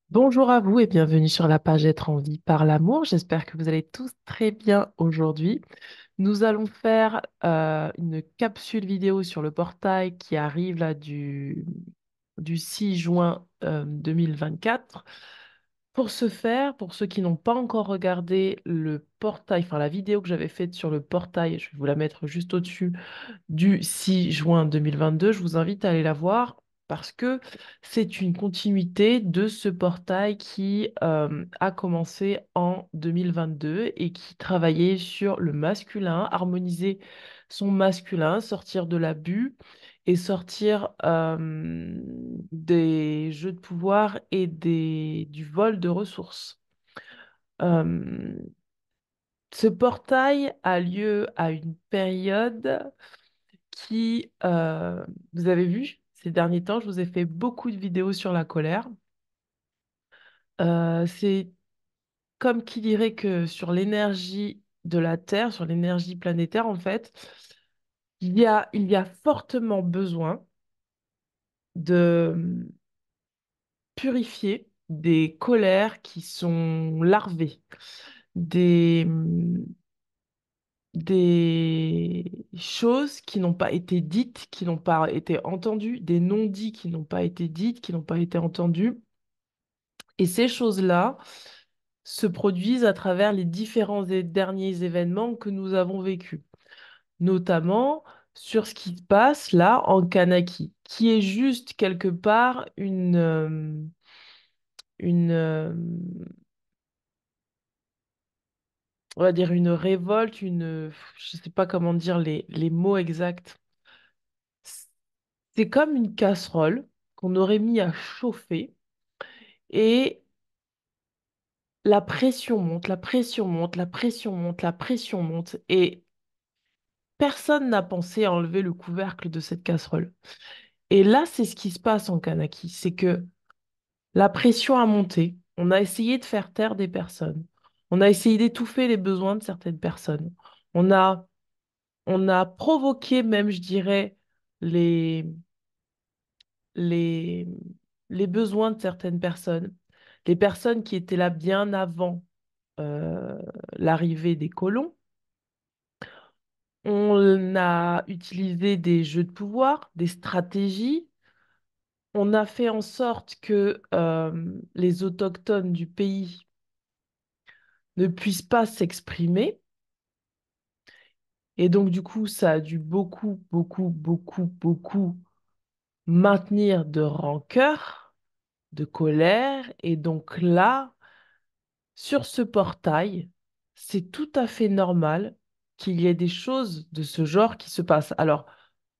Bonjour à vous et bienvenue sur la page Être en vie par l'amour. J'espère que vous allez tous très bien aujourd'hui. Nous allons faire une capsule vidéo sur le portail qui arrive là du 6 juin 2024. Pour ce faire, pour ceux qui n'ont pas encore regardé le portail, enfin la vidéo que j'avais faite sur le portail, je vais vous la mettre juste au-dessus du 6 juin 2022. Je vous invite à aller la voir parce que c'est une continuité de ce portail qui a commencé en 2022 et qui travaillait sur le masculin, harmoniser son masculin, sortir de l'abus et sortir des jeux de pouvoir et du vol de ressources. Euh, Ce portail a lieu à une période vous avez vu, ces derniers temps, je vous ai fait beaucoup de vidéos sur la colère. C'est comme qui dirait que sur l'énergie de la Terre, sur l'énergie planétaire, en fait, il y a fortement besoin de purifier des colères qui sont larvées, des, des choses qui n'ont pas été dites, qui n'ont pas été entendues, des non-dits qui n'ont pas été dites, qui n'ont pas été entendus. Et ces choses-là se produisent à travers les différents et derniers événements que nous avons vécus, notamment sur ce qui se passe là en Kanaki, qui est juste quelque part une on va dire une révolte, je ne sais pas comment dire les mots exacts. C'est comme une casserole qu'on aurait mis à chauffer et la pression monte, la pression monte, la pression monte, la pression monte et personne n'a pensé à enlever le couvercle de cette casserole. Et là, c'est ce qui se passe en Kanaki, c'est que la pression a monté, on a essayé de faire taire des personnes, on a essayé d'étouffer les besoins de certaines personnes, on a, on a provoqué même, je dirais, les, les, les besoins de certaines personnes, les personnes qui étaient là bien avant euh, l'arrivée des colons. On a utilisé des jeux de pouvoir, des stratégies. On a fait en sorte que les autochtones du pays ne puissent pas s'exprimer. Et donc, du coup, ça a dû beaucoup, beaucoup, beaucoup, beaucoup maintenir de rancœur, de colère. Et donc là, sur ce portail, c'est tout à fait normal qu'il y ait des choses de ce genre qui se passent. Alors,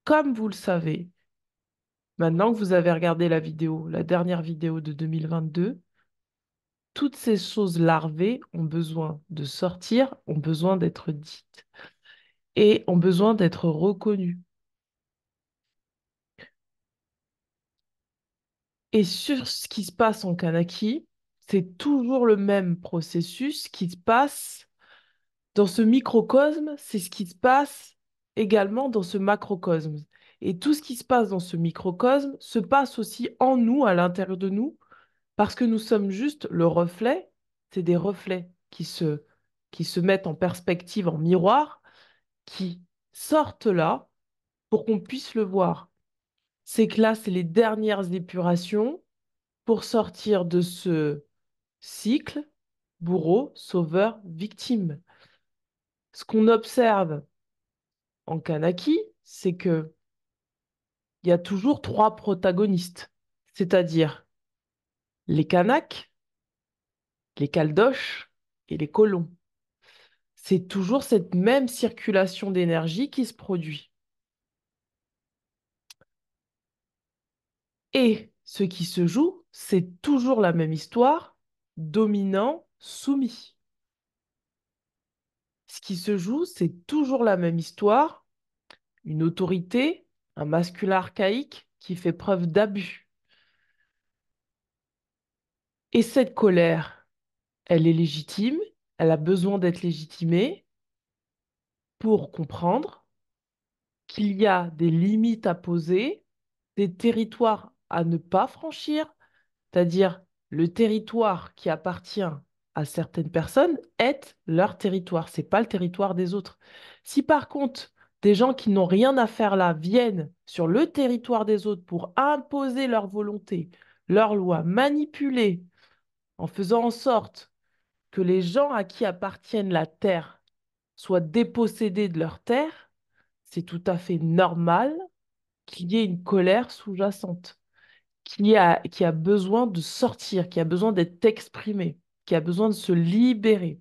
comme vous le savez, maintenant que vous avez regardé la vidéo, la dernière vidéo de 2022, toutes ces choses larvées ont besoin de sortir, ont besoin d'être dites et ont besoin d'être reconnues. Et sur ce qui se passe en Kanaki, c'est toujours le même processus qui se passe dans ce microcosme, c'est ce qui se passe également dans ce macrocosme. Et tout ce qui se passe dans ce microcosme se passe aussi en nous, à l'intérieur de nous, parce que nous sommes juste le reflet, c'est des reflets qui se mettent en perspective, en miroir, qui sortent là pour qu'on puisse le voir. C'est que là, c'est les dernières épurations pour sortir de ce cycle bourreau, sauveur, victime. Ce qu'on observe en Kanaki, c'est que il y a toujours trois protagonistes, c'est-à-dire les Kanaks, les Caldoches et les colons. C'est toujours cette même circulation d'énergie qui se produit. Et ce qui se joue, c'est toujours la même histoire, dominant, soumis. Ce qui se joue, c'est toujours la même histoire, une autorité, un masculin archaïque qui fait preuve d'abus. Et cette colère, elle est légitime, elle a besoin d'être légitimée pour comprendre qu'il y a des limites à poser, des territoires à ne pas franchir, c'est-à-dire le territoire qui appartient à certaines personnes est leur territoire, c'est pas le territoire des autres. Si par contre, des gens qui n'ont rien à faire là viennent sur le territoire des autres pour imposer leur volonté, leurs lois, manipuler en faisant en sorte que les gens à qui appartiennent la terre soient dépossédés de leur terre, c'est tout à fait normal qu'il y ait une colère sous-jacente, qui a besoin de sortir, qui a besoin d'être exprimée, qui a besoin de se libérer.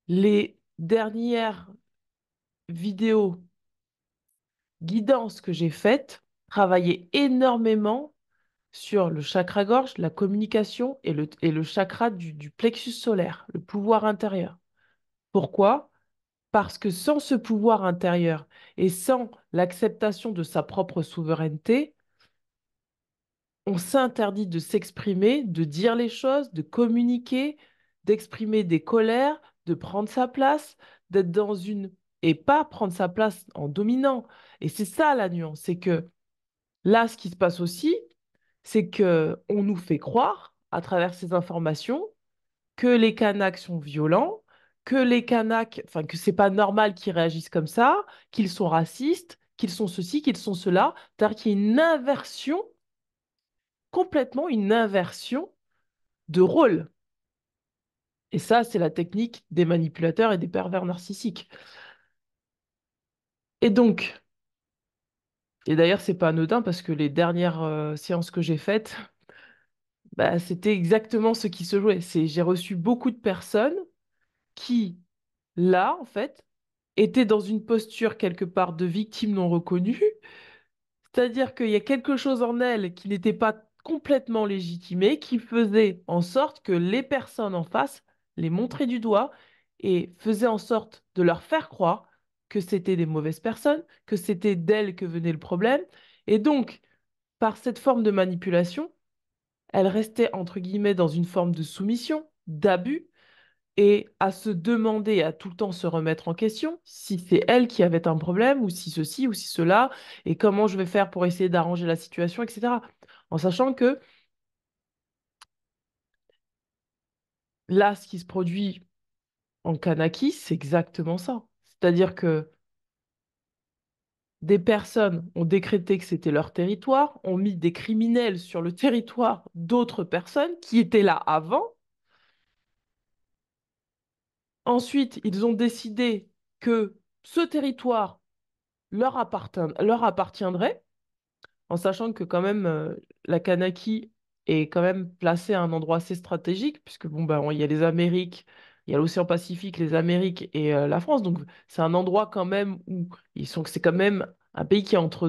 Les dernières vidéos guidances que j'ai faites travaillaient énormément sur le chakra gorge, la communication et le chakra du plexus solaire, le pouvoir intérieur. Pourquoi? Parce que sans ce pouvoir intérieur et sans l'acceptation de sa propre souveraineté, on s'interdit de s'exprimer, de dire les choses, de communiquer, d'exprimer des colères, de prendre sa place, d'être dans une... et pas prendre sa place en dominant. Et c'est ça la nuance, c'est que là, ce qui se passe aussi, c'est que on nous fait croire, à travers ces informations, que les Kanaks sont violents, que les Kanaks, enfin que c'est pas normal qu'ils réagissent comme ça, qu'ils sont racistes, qu'ils sont ceci, qu'ils sont cela. C'est-à-dire qu'il y a une inversion, complètement une inversion de rôle. Et ça, c'est la technique des manipulateurs et des pervers narcissiques. Et donc, et d'ailleurs, c'est pas anodin parce que les dernières séances que j'ai faites, bah, c'était exactement ce qui se jouait. J'ai reçu beaucoup de personnes qui, là, en fait, étaient dans une posture quelque part de victime non reconnue. C'est-à-dire qu'il y a quelque chose en elles qui n'était pas complètement légitimé, qui faisait en sorte que les personnes en face les montraient du doigt et faisaient en sorte de leur faire croire que c'était des mauvaises personnes, que c'était d'elles que venait le problème. Et donc, par cette forme de manipulation, elles restaient, entre guillemets, dans une forme de soumission, d'abus, et à se demander, à tout le temps se remettre en question, si c'est elle qui avait un problème, ou si ceci, ou si cela, et comment je vais faire pour essayer d'arranger la situation, etc. En sachant que là, ce qui se produit en Kanaki, c'est exactement ça. C'est-à-dire que des personnes ont décrété que c'était leur territoire, ont mis des criminels sur le territoire d'autres personnes qui étaient là avant. Ensuite, ils ont décidé que ce territoire leur appartiendrait, en sachant que quand même la Kanaki est quand même placée à un endroit assez stratégique, puisque bon, bah, il y a les Amériques, il y a l'océan Pacifique, les Amériques et la France, donc c'est un endroit quand même où c'est quand même un pays qui est entre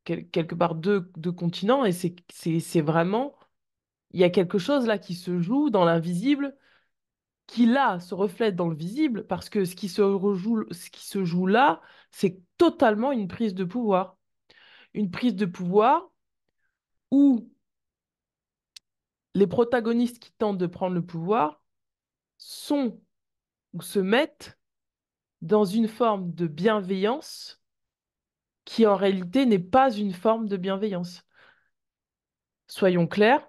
quelque part deux continents, et c'est vraiment, il y a quelque chose là qui se joue dans l'invisible, qui là se reflète dans le visible, parce que ce qui se joue là, c'est totalement une prise de pouvoir. Une prise de pouvoir où les protagonistes qui tentent de prendre le pouvoir sont ou se mettent dans une forme de bienveillance qui en réalité n'est pas une forme de bienveillance. Soyons clairs,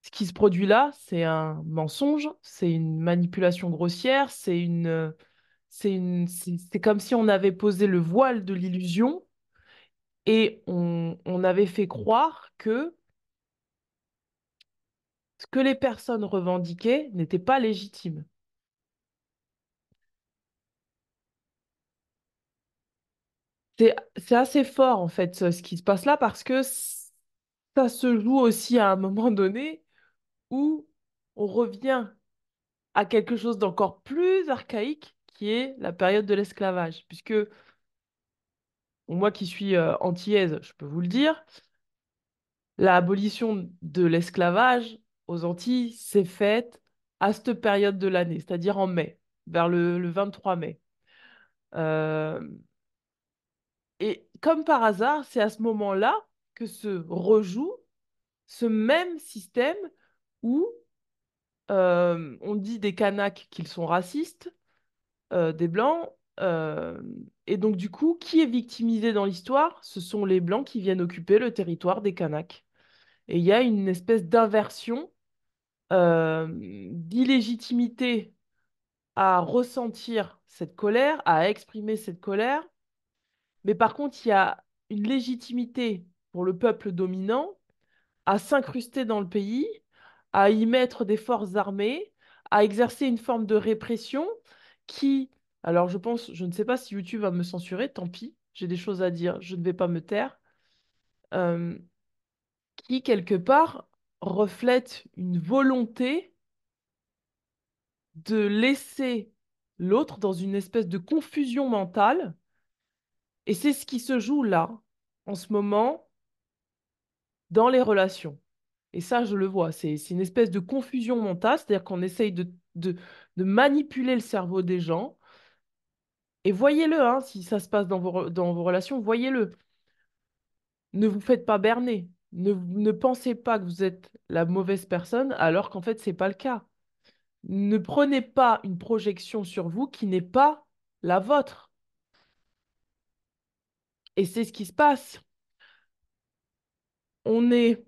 ce qui se produit là, c'est un mensonge, c'est une manipulation grossière, c'est comme si on avait posé le voile de l'illusion et on avait fait croire que ce que les personnes revendiquaient n'était pas légitime. C'est assez fort, en fait, ce qui se passe là, parce que ça se joue aussi à un moment donné où on revient à quelque chose d'encore plus archaïque, qui est la période de l'esclavage. Puisque moi qui suis antillaise, je peux vous le dire, l'abolition de l'esclavage aux Antilles s'est faite à cette période de l'année, c'est-à-dire en mai, vers le 23 mai. Euh, et comme par hasard, c'est à ce moment-là que se rejoue ce même système où on dit des Kanaks qu'ils sont racistes, des Blancs, et donc du coup, qui est victimisé dans l'histoire? Ce sont les Blancs qui viennent occuper le territoire des Kanaks. Et il y a une espèce d'inversion, d'illégitimité à ressentir cette colère, à exprimer cette colère. Mais par contre, il y a une légitimité pour le peuple dominant à s'incruster dans le pays, à y mettre des forces armées, à exercer une forme de répression qui, alors je pense, je ne sais pas si YouTube va me censurer, tant pis, j'ai des choses à dire, je ne vais pas me taire, euh, qui quelque part reflète une volonté de laisser l'autre dans une espèce de confusion mentale. Et c'est ce qui se joue là, en ce moment, dans les relations. Et ça, je le vois, c'est une espèce de confusion mentale, c'est-à-dire qu'on essaye de manipuler le cerveau des gens. Et voyez-le, hein, si ça se passe dans vos relations, voyez-le. Ne vous faites pas berner. Ne pensez pas que vous êtes la mauvaise personne alors qu'en fait, c'est pas le cas. Ne prenez pas une projection sur vous qui n'est pas la vôtre. Et c'est ce qui se passe. On est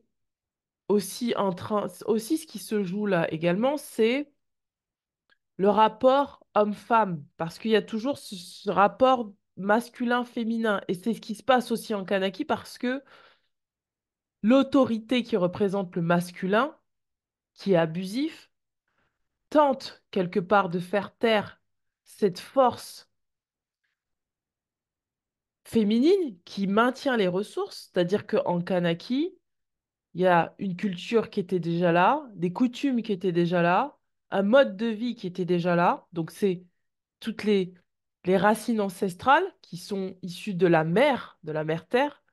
aussi en train, aussi ce qui se joue là également, c'est le rapport homme-femme, parce qu'il y a toujours ce rapport masculin-féminin. Et c'est ce qui se passe aussi en Kanaki, parce que l'autorité qui représente le masculin, qui est abusif, tente quelque part de faire taire cette force féminine qui maintient les ressources. C'est-à-dire qu'en Kanaki, il y a une culture qui était déjà là, des coutumes qui étaient déjà là, un mode de vie qui était déjà là. Donc c'est toutes les racines ancestrales qui sont issues de la mère Terre,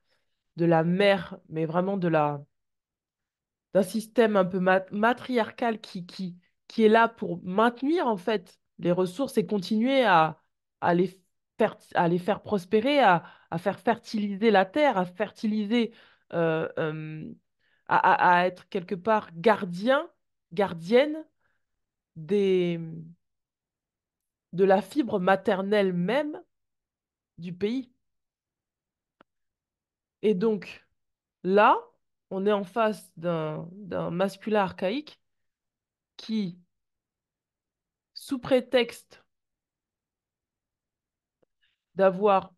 de la mère, mais vraiment d'un système un peu matriarcal qui est là pour maintenir en fait les ressources et continuer à à les faire prospérer, à faire fertiliser la terre, à fertiliser, euh, euh, à être quelque part gardien, gardienne des, de la fibre maternelle même du pays. Et donc là, on est en face d'un masculin archaïque qui, sous prétexte d'avoir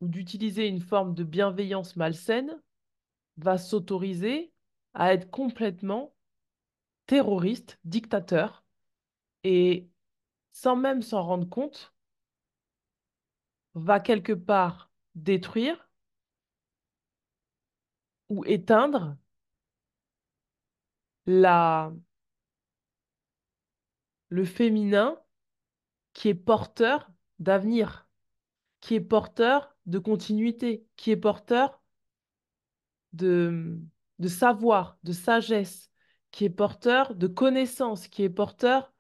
ou d'utiliser une forme de bienveillance malsaine, va s'autoriser à être complètement terroriste, dictateur, et sans même s'en rendre compte, va quelque part détruire ou éteindre la, le féminin qui est porteur d'avenir, qui est porteur de continuité, qui est porteur de, de savoir, de sagesse, qui est porteur de connaissances, qui est porteur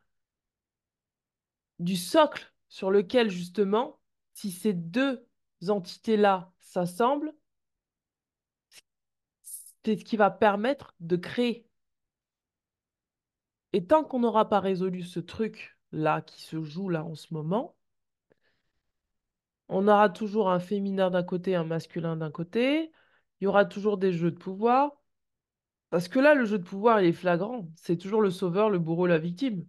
du socle sur lequel, justement, si ces deux entités-là s'assemblent, c'est ce qui va permettre de créer. Et tant qu'on n'aura pas résolu ce truc-là qui se joue là en ce moment, on aura toujours un féminin d'un côté, un masculin d'un côté. Il y aura toujours des jeux de pouvoir. Parce que là, le jeu de pouvoir, il est flagrant. C'est toujours le sauveur, le bourreau, la victime.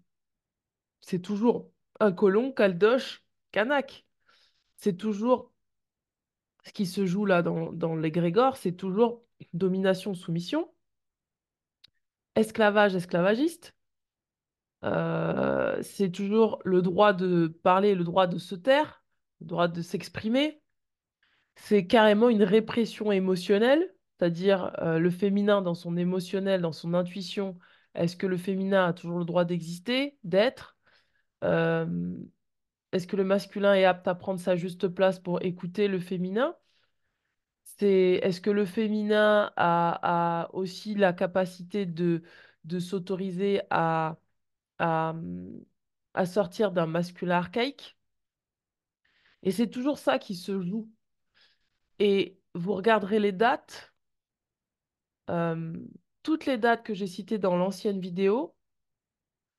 C'est toujours un colon, Caldoche, Kanak. C'est toujours ce qui se joue là dans l'égrégore, c'est toujours domination-soumission, esclavage, esclavagiste. C'est toujours le droit de parler, le droit de se taire, le droit de s'exprimer. C'est carrément une répression émotionnelle, c'est-à-dire le féminin dans son émotionnel, dans son intuition. Est-ce que le féminin a toujours le droit d'exister, d'être? Euh, Est-ce que le masculin est apte à prendre sa juste place pour écouter le féminin? Est-ce que le féminin a aussi la capacité de s'autoriser à, à sortir d'un masculin archaïque? Et c'est toujours ça qui se joue. Et vous regarderez les dates, euh, toutes les dates que j'ai citées dans l'ancienne vidéo,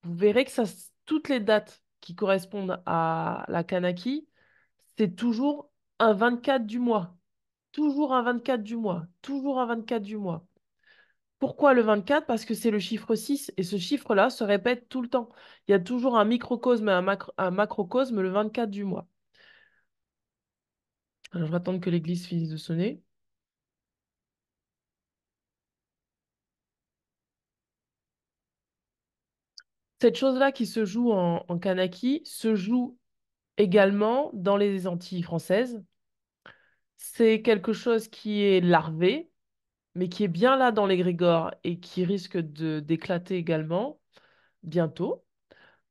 vous verrez que toutes les dates qui correspondent à la Kanaki, c'est toujours un 24 du mois. Toujours un 24 du mois. Toujours un 24 du mois. Pourquoi le 24? Parce que c'est le chiffre 6 et ce chiffre-là se répète tout le temps. Il y a toujours un microcosme et un macrocosme le 24 du mois. Alors, je vais attendre que l'église finisse de sonner. Cette chose-là qui se joue en Kanaki se joue également dans les Antilles françaises. C'est quelque chose qui est larvé, mais qui est bien là dans l'égrégore et qui risque d'éclater également bientôt.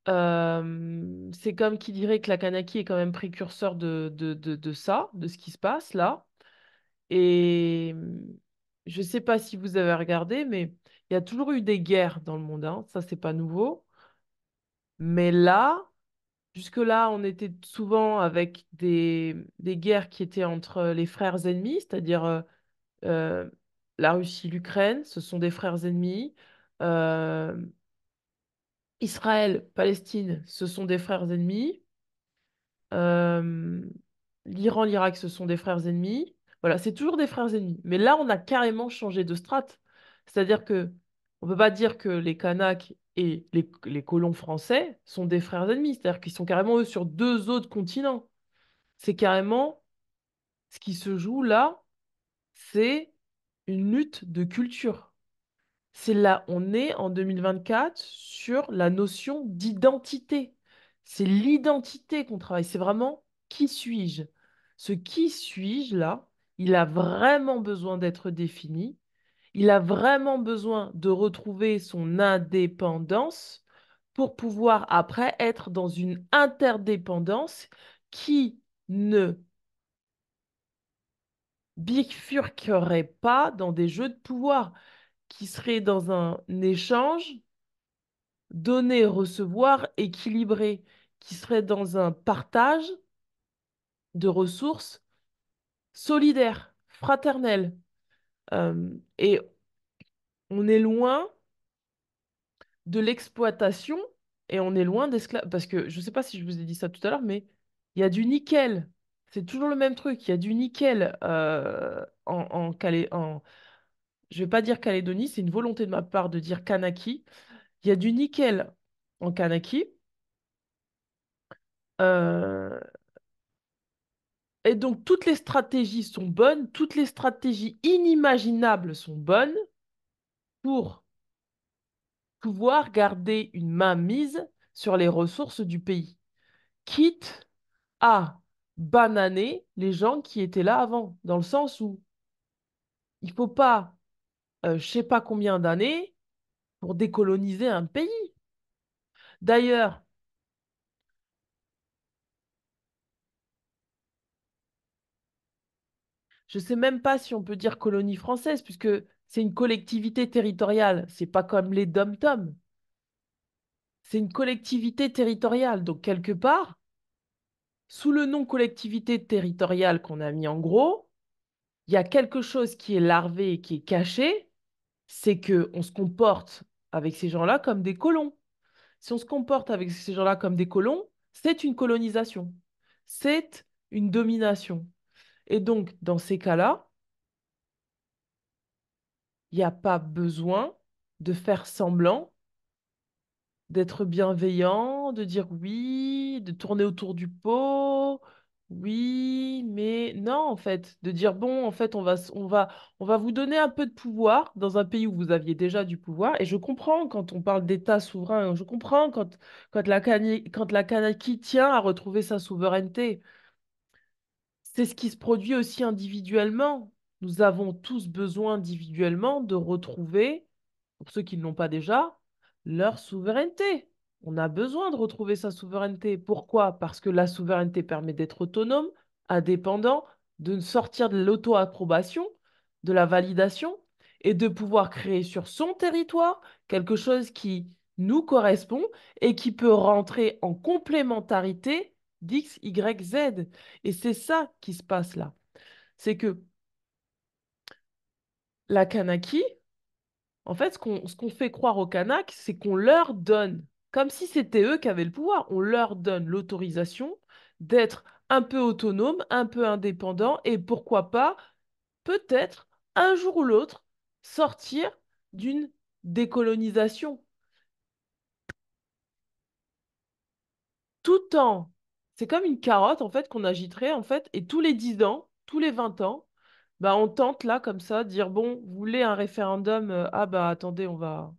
C'est comme qui dirait que la Kanaki est quand même précurseur de ça, de ce qui se passe là. Et je ne sais pas si vous avez regardé, mais il y a toujours eu des guerres dans le monde, hein. Ça, c'est pas nouveau. Mais là, jusque-là, on était souvent avec des guerres qui étaient entre les frères ennemis, c'est-à-dire euh, la Russie, l'Ukraine, ce sont des frères ennemis. Euh, Israël, Palestine, ce sont des frères ennemis. Euh, L'Iran, l'Irak, ce sont des frères ennemis. Voilà, c'est toujours des frères ennemis. Mais là, on a carrément changé de strate. C'est-à-dire que on ne peut pas dire que les Kanaks et les colons français sont des frères ennemis. C'est-à-dire qu'ils sont carrément, eux, sur deux autres continents. C'est carrément ce qui se joue là, c'est une lutte de culture. C'est là, on est en 2024 sur la notion d'identité. C'est l'identité qu'on travaille. C'est vraiment qui suis-je? Ce qui suis-je là, il a vraiment besoin d'être défini. Il a vraiment besoin de retrouver son indépendance pour pouvoir après être dans une interdépendance qui ne bifurquerait pas dans des jeux de pouvoir, qui serait dans un échange donner, recevoir, équilibré, qui serait dans un partage de ressources solidaires, fraternelles. Et on est loin de l'exploitation et on est loin d'esclavage. Parce que je ne sais pas si je vous ai dit ça tout à l'heure, mais il y a du nickel. C'est toujours le même truc. Il y a du nickel je ne vais pas dire Calédonie, c'est une volonté de ma part de dire Kanaki. Il y a du nickel en Kanaki. Euh, Et donc, toutes les stratégies sont bonnes, toutes les stratégies inimaginables sont bonnes pour pouvoir garder une main mise sur les ressources du pays, quitte à bananer les gens qui étaient là avant, dans le sens où il ne faut pas, je sais pas combien d'années pour décoloniser un pays. D'ailleurs, je ne sais même pas si on peut dire colonie française, puisque c'est une collectivité territoriale, c'est pas comme les dom-toms. C'est une collectivité territoriale. Donc, quelque part, sous le nom collectivité territoriale qu'on a mis en gros, il y a quelque chose qui est larvé et qui est caché, c'est que on se comporte avec ces gens-là comme des colons. Si on se comporte avec ces gens-là comme des colons, c'est une colonisation, c'est une domination. Et donc, dans ces cas-là, il n'y a pas besoin de faire semblant d'être bienveillant, de dire oui, de tourner autour du pot, oui, mais non, en fait, de dire bon, en fait, on va vous donner un peu de pouvoir dans un pays où vous aviez déjà du pouvoir. Et je comprends quand on parle d'État souverain, je comprends quand la Kanaki tient à retrouver sa souveraineté. C'est ce qui se produit aussi individuellement. Nous avons tous besoin individuellement de retrouver, pour ceux qui ne l'ont pas déjà, leur souveraineté. On a besoin de retrouver sa souveraineté. Pourquoi? Parce que la souveraineté permet d'être autonome, indépendant, de sortir de l'auto-approbation, de la validation et de pouvoir créer sur son territoire quelque chose qui nous correspond et qui peut rentrer en complémentarité d'X, Y, Z. Et c'est ça qui se passe là. C'est que la Kanaki, en fait, ce qu'on fait croire aux Kanaks, c'est qu'on leur donne, comme si c'était eux qui avaient le pouvoir, on leur donne l'autorisation d'être un peu autonome, un peu indépendant, et pourquoi pas, peut-être, un jour ou l'autre, sortir d'une décolonisation. Tout en, c'est comme une carotte en fait qu'on agiterait en fait, et tous les 10 ans, tous les 20 ans, bah on tente là comme ça, dire bon, vous voulez un référendum, ah bah attendez, on va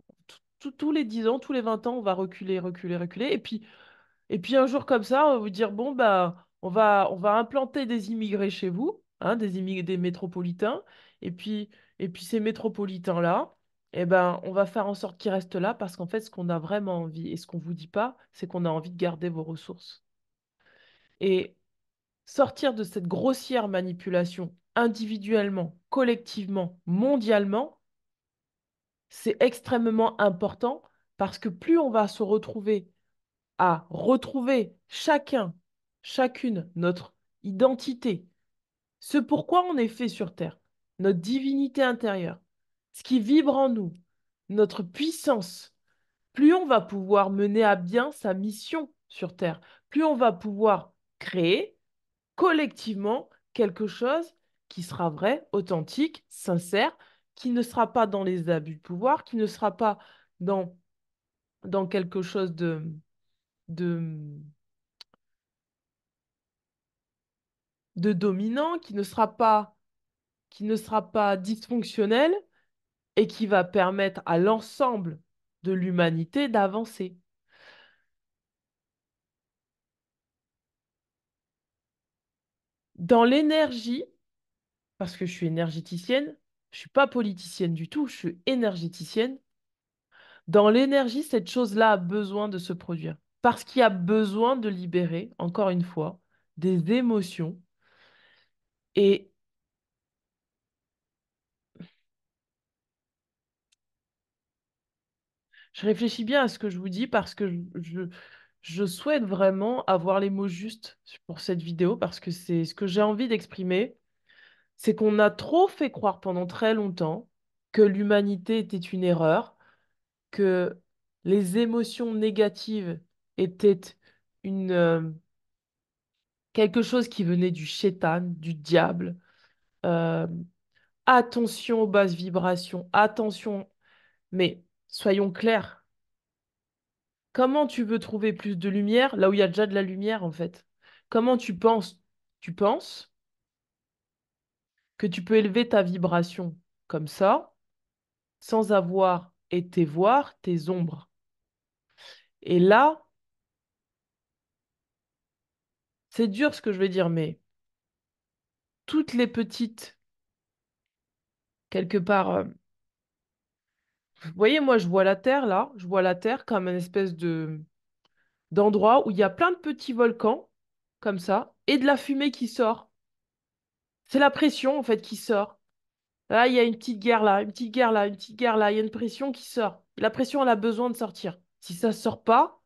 tous les 10 ans, tous les 20 ans, on va reculer, reculer, reculer, et puis un jour comme ça, on va vous dire bon bah on va implanter des immigrés chez vous, hein, des immigrés, des métropolitains, et puis ces métropolitains là. Eh ben, on va faire en sorte qu'ils restent là parce qu'en fait, ce qu'on a vraiment envie et ce qu'on vous dit pas, c'est qu'on a envie de garder vos ressources. Et sortir de cette grossière manipulation individuellement, collectivement, mondialement, c'est extrêmement important parce que plus on va se retrouver à retrouver chacun, chacune notre identité, ce pourquoi on est fait sur Terre, notre divinité intérieure, ce qui vibre en nous, notre puissance, plus on va pouvoir mener à bien sa mission sur Terre, plus on va pouvoir créer collectivement quelque chose qui sera vrai, authentique, sincère, qui ne sera pas dans les abus de pouvoir, qui ne sera pas dans, dans quelque chose de, de dominant, qui ne sera pas dysfonctionnel et qui va permettre à l'ensemble de l'humanité d'avancer. Dans l'énergie, parce que je suis énergéticienne, je suis pas politicienne du tout, je suis énergéticienne. Dans l'énergie, cette chose-là a besoin de se produire. Parce qu'il y a besoin de libérer, encore une fois, des émotions. Et je réfléchis bien à ce que je vous dis parce que je souhaite vraiment avoir les mots justes pour cette vidéo parce que c'est ce que j'ai envie d'exprimer. C'est qu'on a trop fait croire pendant très longtemps que l'humanité était une erreur, que les émotions négatives étaient quelque chose qui venait du shétan, du diable. Euh, Attention aux basses vibrations, attention. Mais soyons clairs, comment tu veux trouver plus de lumière là où il y a déjà de la lumière en fait? Comment tu penses que tu peux élever ta vibration comme ça sans avoir été voir tes ombres? Et là, c'est dur ce que je vais dire, mais toutes les petites, quelque part, vous voyez, moi je vois la Terre là, je vois la Terre comme une espèce d'endroit où il y a plein de petits volcans, comme ça, et de la fumée qui sort. C'est la pression, en fait, qui sort. Là, il y a une petite guerre là, une petite guerre là, une petite guerre là, il y a une pression qui sort. La pression, elle a besoin de sortir. Si ça ne sort pas,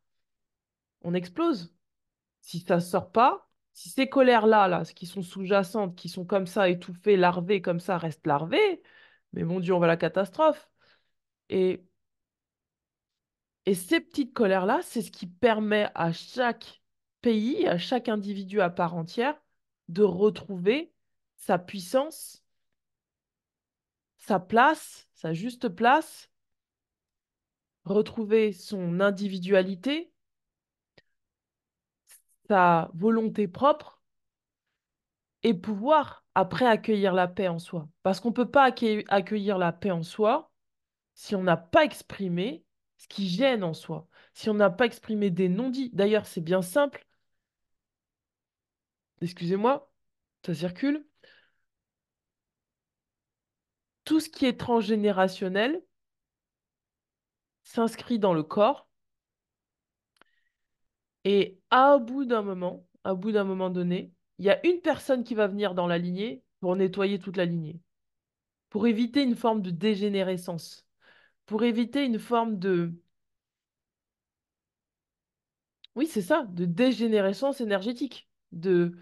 on explose. Si ça ne sort pas, si ces colères-là, là, qui sont sous-jacentes, qui sont comme ça, étouffées, larvées, comme ça, restent larvées, mais mon Dieu, on va à la catastrophe. Et ces petites colères-là, c'est ce qui permet à chaque pays, à chaque individu à part entière, de retrouver sa puissance, sa place, sa juste place, retrouver son individualité, sa volonté propre et pouvoir après accueillir la paix en soi. Parce qu'on ne peut pas accueillir la paix en soi si on n'a pas exprimé ce qui gêne en soi, si on n'a pas exprimé des non-dits. D'ailleurs, c'est bien simple, excusez-moi, ça circule. Tout ce qui est transgénérationnel s'inscrit dans le corps et à bout d'un moment donné, il y a une personne qui va venir dans la lignée pour nettoyer toute la lignée, pour éviter une forme de dégénérescence, pour éviter une forme de, oui, c'est ça, de dégénérescence énergétique, de,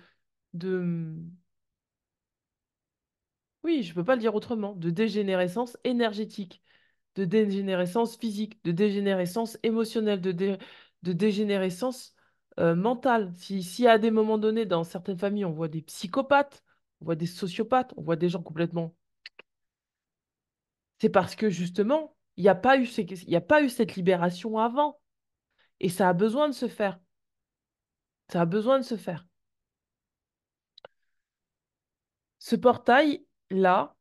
oui, je peux pas le dire autrement, de dégénérescence énergétique, de dégénérescence physique, de dégénérescence émotionnelle, de dégénérescence mentale. Si à des moments donnés, dans certaines familles, on voit des psychopathes, on voit des sociopathes, on voit des gens complètement... C'est parce que justement, il n'y a pas eu il y a pas eu cette libération avant. Et ça a besoin de se faire. Ça a besoin de se faire. Ce portail-là,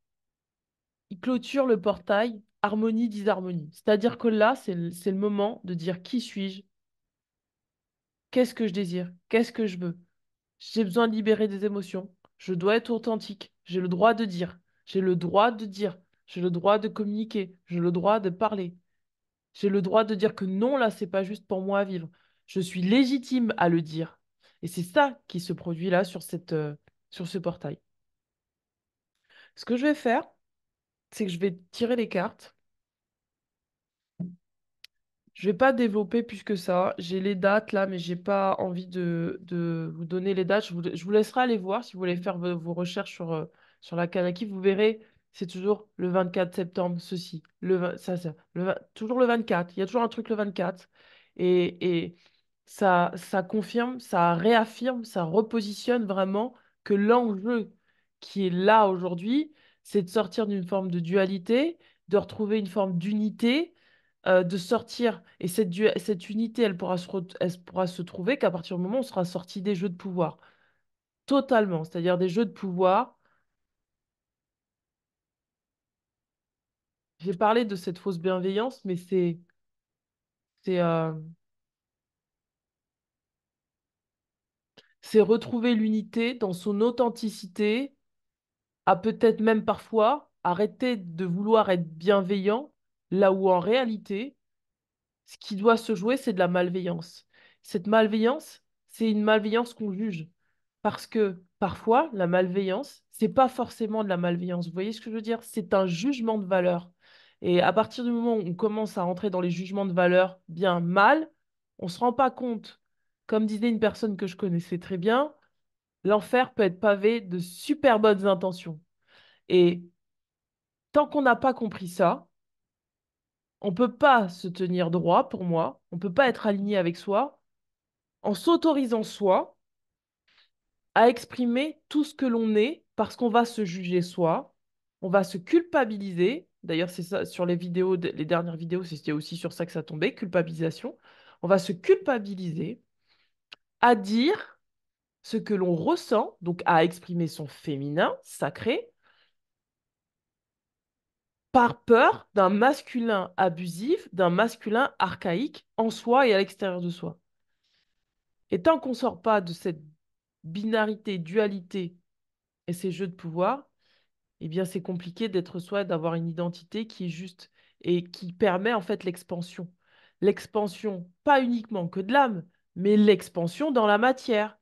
il clôture le portail harmonie-disharmonie. C'est-à-dire que là, c'est le moment de dire qui suis-je, qu'est-ce que je désire, qu'est-ce que je veux. J'ai besoin de libérer des émotions. Je dois être authentique. J'ai le droit de dire. J'ai le droit de dire. J'ai le droit de communiquer. J'ai le droit de parler. J'ai le droit de dire que non, là, c'est pas juste pour moi à vivre. Je suis légitime à le dire. Et c'est ça qui se produit là sur ce portail. Ce que je vais faire, c'est que je vais tirer les cartes. Je vais pas développer plus que ça. J'ai les dates là, mais j'ai pas envie de vous donner les dates. Je vous laisserai aller voir si vous voulez faire vos recherches sur la Kanaki. Vous verrez, c'est toujours le 24 septembre, ceci. Toujours le 24. Il y a toujours un truc le 24. Et ça confirme, ça réaffirme, ça repositionne vraiment que l'enjeu qui est là aujourd'hui, c'est de sortir d'une forme de dualité, de retrouver une forme d'unité de sortir. Et cette unité, elle pourra se trouver qu'à partir du moment où on sera sorti des jeux de pouvoir. Totalement. C'est-à-dire des jeux de pouvoir. J'ai parlé de cette fausse bienveillance, mais c'est, euh, c'est retrouver l'unité dans son authenticité, à peut-être même parfois arrêter de vouloir être bienveillant, là où en réalité, ce qui doit se jouer, c'est de la malveillance. Cette malveillance, c'est une malveillance qu'on juge. Parce que parfois, la malveillance, c'est pas forcément de la malveillance. Vous voyez ce que je veux dire? C'est un jugement de valeur. Et à partir du moment où on commence à rentrer dans les jugements de valeur bien mal, on se rend pas compte. Comme disait une personne que je connaissais très bien, l'enfer peut être pavé de super bonnes intentions. Et tant qu'on n'a pas compris ça, on peut pas se tenir droit pour moi, on peut pas être aligné avec soi en s'autorisant soi à exprimer tout ce que l'on est parce qu'on va se juger soi, on va se culpabiliser. D'ailleurs, c'est ça sur les vidéos, les dernières vidéos, c'était aussi sur ça que ça tombait, culpabilisation. On va se culpabiliser à dire ce que l'on ressent, donc à exprimer son féminin sacré, par peur d'un masculin abusif, d'un masculin archaïque en soi et à l'extérieur de soi. Et tant qu'on ne sort pas de cette binarité, dualité et ces jeux de pouvoir, eh bien, c'est compliqué d'être soi, d'avoir une identité qui est juste et qui permet en fait l'expansion. L'expansion, pas uniquement que de l'âme, mais l'expansion dans la matière.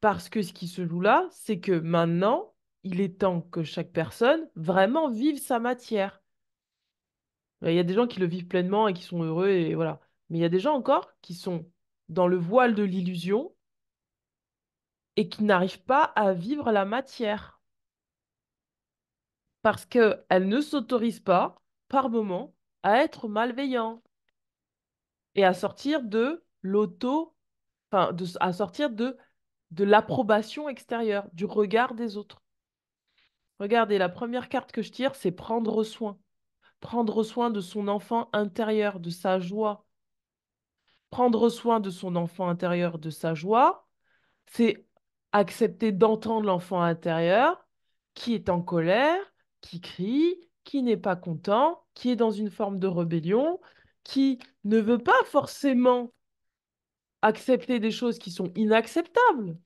Parce que ce qui se joue là, c'est que maintenant, il est temps que chaque personne vraiment vive sa matière. Il y a des gens qui le vivent pleinement et qui sont heureux, et voilà. Mais il y a des gens encore qui sont dans le voile de l'illusion et qui n'arrivent pas à vivre la matière. Parce qu'elle ne s'autorise pas, par moment, à être malveillant et à sortir de à sortir de l'approbation extérieure, du regard des autres. Regardez, la première carte que je tire, c'est prendre soin. Prendre soin de son enfant intérieur, de sa joie. Prendre soin de son enfant intérieur, de sa joie, c'est accepter d'entendre l'enfant intérieur qui est en colère, qui crie, qui n'est pas content, qui est dans une forme de rébellion, qui ne veut pas forcément accepter des choses qui sont inacceptables,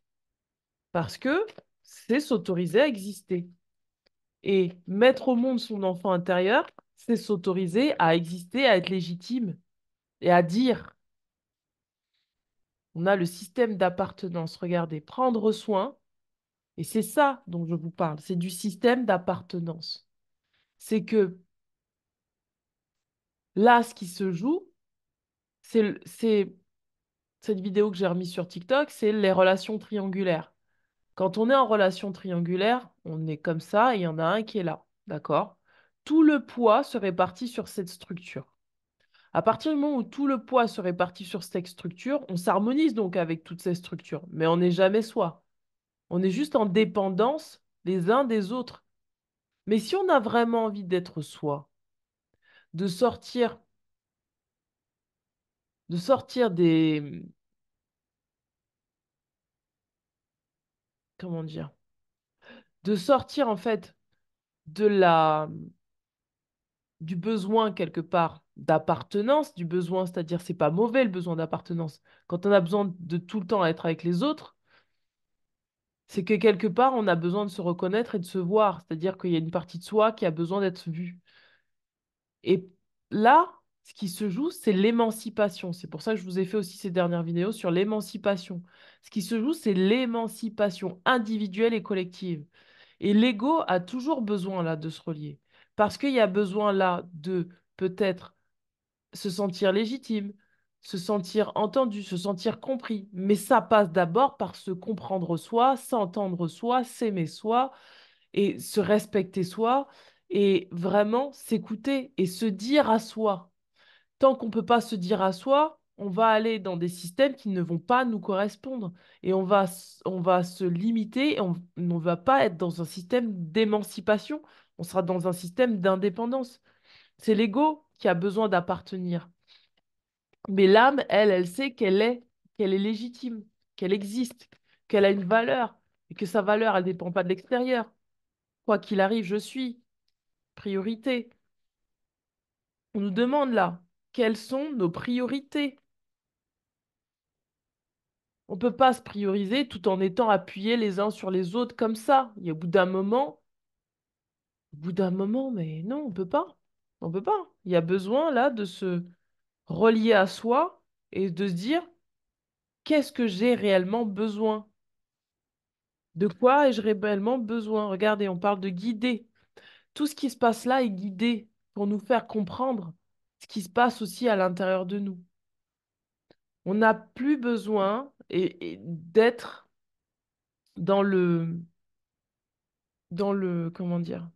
parce que c'est s'autoriser à exister. Et mettre au monde son enfant intérieur, c'est s'autoriser à exister, à être légitime et à dire. On a le système d'appartenance. Regardez, prendre soin. Et c'est ça dont je vous parle, c'est du système d'appartenance. C'est que là, ce qui se joue, c'est cette vidéo que j'ai remise sur TikTok, c'est les relations triangulaires. Quand on est en relation triangulaire, on est comme ça et il y en a un qui est là, d'accord? Tout le poids se répartit sur cette structure. À partir du moment où tout le poids se répartit sur cette structure, on s'harmonise donc avec toutes ces structures, mais on n'est jamais soi. On est juste en dépendance les uns des autres. Mais si on a vraiment envie d'être soi, de sortir, de sortir des, comment dire, de sortir en fait de du besoin quelque part d'appartenance, du besoin, c'est-à-dire c'est pas mauvais le besoin d'appartenance. Quand on a besoin de tout le temps être avec les autres, c'est que quelque part on a besoin de se reconnaître et de se voir, c'est-à-dire qu'il y a une partie de soi qui a besoin d'être vue. Et là, ce qui se joue, c'est l'émancipation. C'est pour ça que je vous ai fait aussi ces dernières vidéos sur l'émancipation. Ce qui se joue, c'est l'émancipation individuelle et collective. Et l'ego a toujours besoin là de se relier. Parce qu'il y a besoin là de peut-être se sentir légitime, se sentir entendu, se sentir compris. Mais ça passe d'abord par se comprendre soi, s'entendre soi, s'aimer soi et se respecter soi et vraiment s'écouter et se dire à soi. Tant qu'on ne peut pas se dire à soi, on va aller dans des systèmes qui ne vont pas nous correspondre et on va se limiter et on ne va pas être dans un système d'émancipation, on sera dans un système d'indépendance. C'est l'ego qui a besoin d'appartenir. Mais l'âme, elle sait qu'elle est légitime, qu'elle existe, qu'elle a une valeur et que sa valeur, elle ne dépend pas de l'extérieur. Quoi qu'il arrive, je suis priorité. On nous demande là, quelles sont nos priorités? On ne peut pas se prioriser tout en étant appuyés les uns sur les autres comme ça. Et au bout d'un moment, mais non, on peut pas. On peut pas. Il y a besoin là de se relier à soi et de se dire, qu'est-ce que j'ai réellement besoin? De quoi ai-je réellement besoin? Regardez, on parle de guider. Tout ce qui se passe là est guidé pour nous faire comprendre ce qui se passe aussi à l'intérieur de nous. On n'a plus besoin et d'être dans comment dire,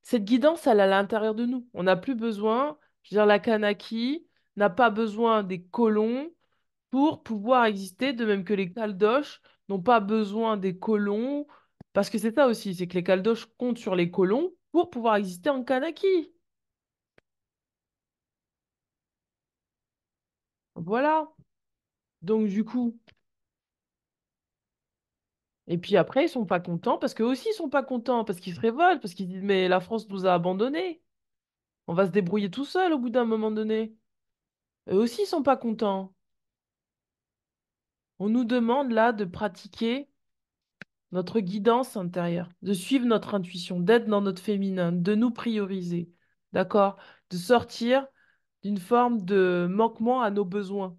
cette guidance, elle est à l'intérieur de nous. On n'a plus besoin, je veux dire, la Kanaki n'a pas besoin des colons pour pouvoir exister, de même que les Caldoches n'ont pas besoin des colons, parce que c'est ça aussi, c'est que les Caldoches comptent sur les colons pour pouvoir exister en Kanaki. Voilà. Donc du coup, et puis après, ils sont pas contents, parce qu'eux aussi, ils sont pas contents, parce qu'ils se révoltent, parce qu'ils disent, mais la France nous a abandonnés. On va se débrouiller tout seul au bout d'un moment donné. Eux aussi, ils sont pas contents. On nous demande là de pratiquer notre guidance intérieure, de suivre notre intuition, d'être dans notre féminin, de nous prioriser, d'accord? De sortir d'une forme de manquement à nos besoins.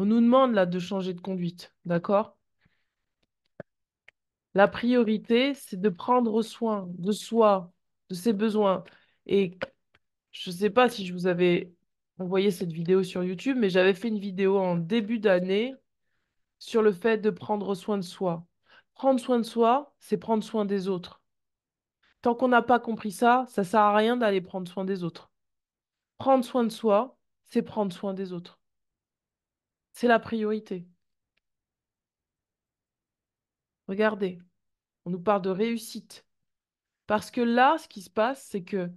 On nous demande là de changer de conduite, d'accord? La priorité, c'est de prendre soin de soi, de ses besoins. Et je ne sais pas si je vous avais envoyé cette vidéo sur YouTube, mais j'avais fait une vidéo en début d'année sur le fait de prendre soin de soi. Prendre soin de soi, c'est prendre soin des autres. Tant qu'on n'a pas compris ça, ça sert à rien d'aller prendre soin des autres. Prendre soin de soi, c'est prendre soin des autres. C'est la priorité. Regardez, on nous parle de réussite. Parce que là, ce qui se passe, c'est que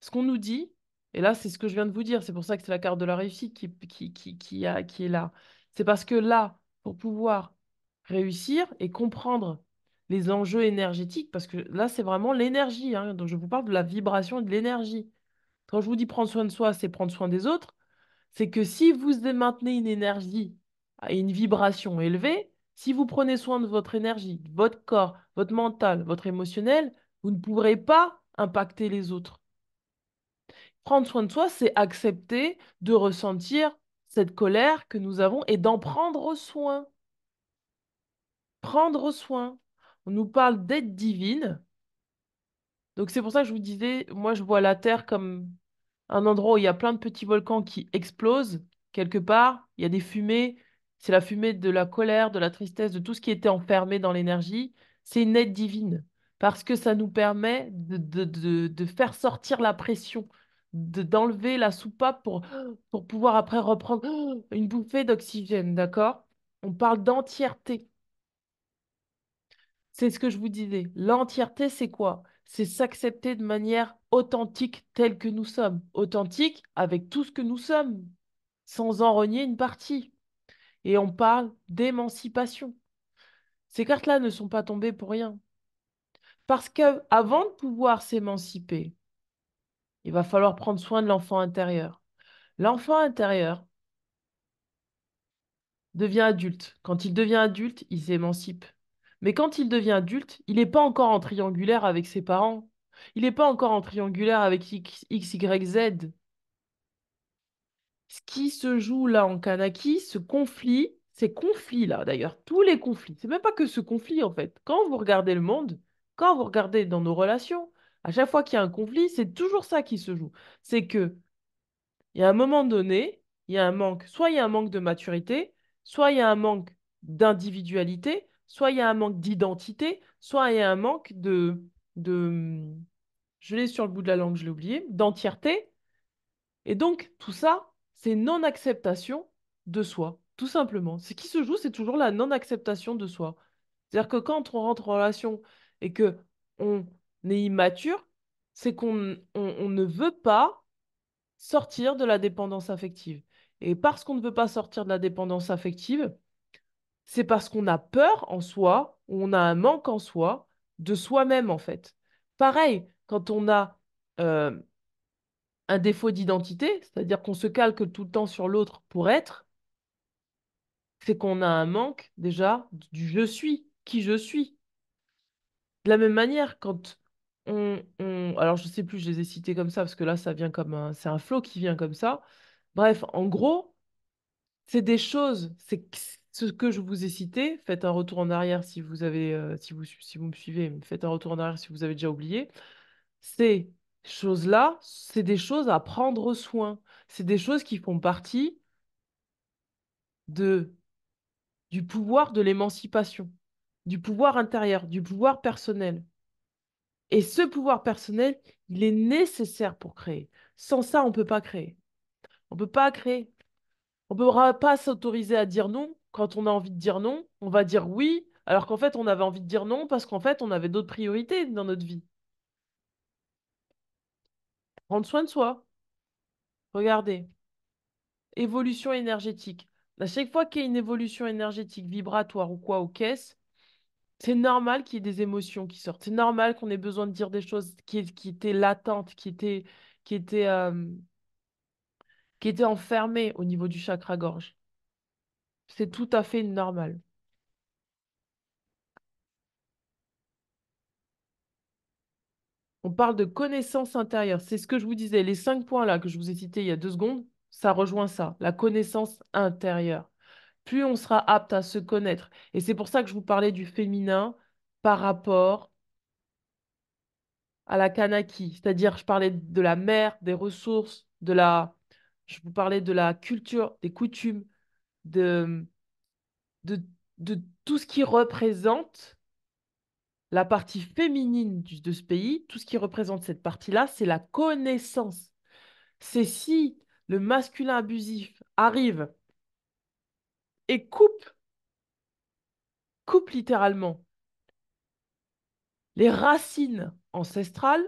ce qu'on nous dit, et là, c'est ce que je viens de vous dire, c'est pour ça que c'est la carte de la réussite qui est là. C'est parce que là, pour pouvoir réussir et comprendre les enjeux énergétiques, parce que là, c'est vraiment l'énergie, hein, donc je vous parle de la vibration et de l'énergie. Quand je vous dis prendre soin de soi, c'est prendre soin des autres, c'est que si vous maintenez une énergie et une vibration élevée, si vous prenez soin de votre énergie, de votre corps, votre mental, votre émotionnel, vous ne pourrez pas impacter les autres. Prendre soin de soi, c'est accepter de ressentir cette colère que nous avons et d'en prendre soin. Prendre soin. On nous parle d'aide divine. Donc c'est pour ça que je vous disais, moi je vois la Terre comme un endroit où il y a plein de petits volcans qui explosent quelque part. Il y a des fumées. C'est la fumée de la colère, de la tristesse, de tout ce qui était enfermé dans l'énergie. C'est une aide divine parce que ça nous permet de faire sortir la pression, d'enlever la soupape pour pouvoir après reprendre une bouffée d'oxygène, d'accord? On parle d'entièreté. C'est ce que je vous disais. L'entièreté, c'est quoi? C'est s'accepter de manière authentique telle que nous sommes. Authentique avec tout ce que nous sommes, sans en renier une partie. Et on parle d'émancipation. Ces cartes-là ne sont pas tombées pour rien. Parce que avant de pouvoir s'émanciper, il va falloir prendre soin de l'enfant intérieur. L'enfant intérieur devient adulte. Quand il devient adulte, il s'émancipe. Mais quand il devient adulte, il n'est pas encore en triangulaire avec ses parents. Il n'est pas encore en triangulaire avec X, Y, Z. Ce qui se joue là en Kanaki, ce conflit, ces conflits-là d'ailleurs, tous les conflits, c'est même pas que ce conflit en fait. Quand vous regardez le monde, quand vous regardez dans nos relations, à chaque fois qu'il y a un conflit, c'est toujours ça qui se joue. C'est que il y a un moment donné, il y a un manque, soit il y a un manque de maturité, soit il y a un manque d'individualité, soit il y a un manque d'identité, soit il y a un manque de, je l'ai sur le bout de la langue, je l'ai oublié, d'entièreté. Et donc, tout ça, c'est non-acceptation de soi, tout simplement. Ce qui se joue, c'est toujours la non-acceptation de soi. C'est-à-dire que quand on rentre en relation et que on est immature, c'est qu'on ne veut pas sortir de la dépendance affective. Et parce qu'on ne veut pas sortir de la dépendance affective, c'est parce qu'on a peur en soi, ou on a un manque en soi, de soi-même en fait. Pareil, quand on a euh, un défaut d'identité, c'est-à-dire qu'on se calque tout le temps sur l'autre pour être, c'est qu'on a un manque déjà du je suis, qui je suis. De la même manière, quand alors je sais plus, je les ai cités comme ça, parce que là, ça vient comme c'est un flow qui vient comme ça. Bref, en gros, c'est des choses, ce que je vous ai cité. Faites un retour en arrière si vous avez, si vous me suivez, mais faites un retour en arrière si vous avez déjà oublié. Ces choses-là, c'est des choses à prendre soin. C'est des choses qui font partie de, du pouvoir de l'émancipation, du pouvoir intérieur, du pouvoir personnel. Et ce pouvoir personnel, il est nécessaire pour créer. Sans ça, on ne peut pas créer. On ne peut pas créer. On ne pourra pas s'autoriser à dire non. Quand on a envie de dire non, on va dire oui, alors qu'en fait, on avait envie de dire non parce qu'en fait, on avait d'autres priorités dans notre vie. Prendre soin de soi. Regardez. Évolution énergétique. À chaque fois qu'il y a une évolution énergétique, vibratoire ou quoi, aux caisses, c'est normal qu'il y ait des émotions qui sortent. C'est normal qu'on ait besoin de dire des choses qui étaient latentes, qui étaient, euh, qui étaient enfermées au niveau du chakra-gorge. C'est tout à fait normal. On parle de connaissance intérieure. C'est ce que je vous disais. Les 5 points là que je vous ai cités il y a 2 secondes, ça rejoint ça, la connaissance intérieure. Plus on sera apte à se connaître. Et c'est pour ça que je vous parlais du féminin par rapport à la Kanaki. C'est-à-dire, je parlais de la mer, des ressources, je vous parlais de la culture, des coutumes, de, de, de tout ce qui représente la partie féminine de ce pays, tout ce qui représente cette partie-là, c'est la connaissance. C'est si le masculin abusif arrive et coupe littéralement les racines ancestrales,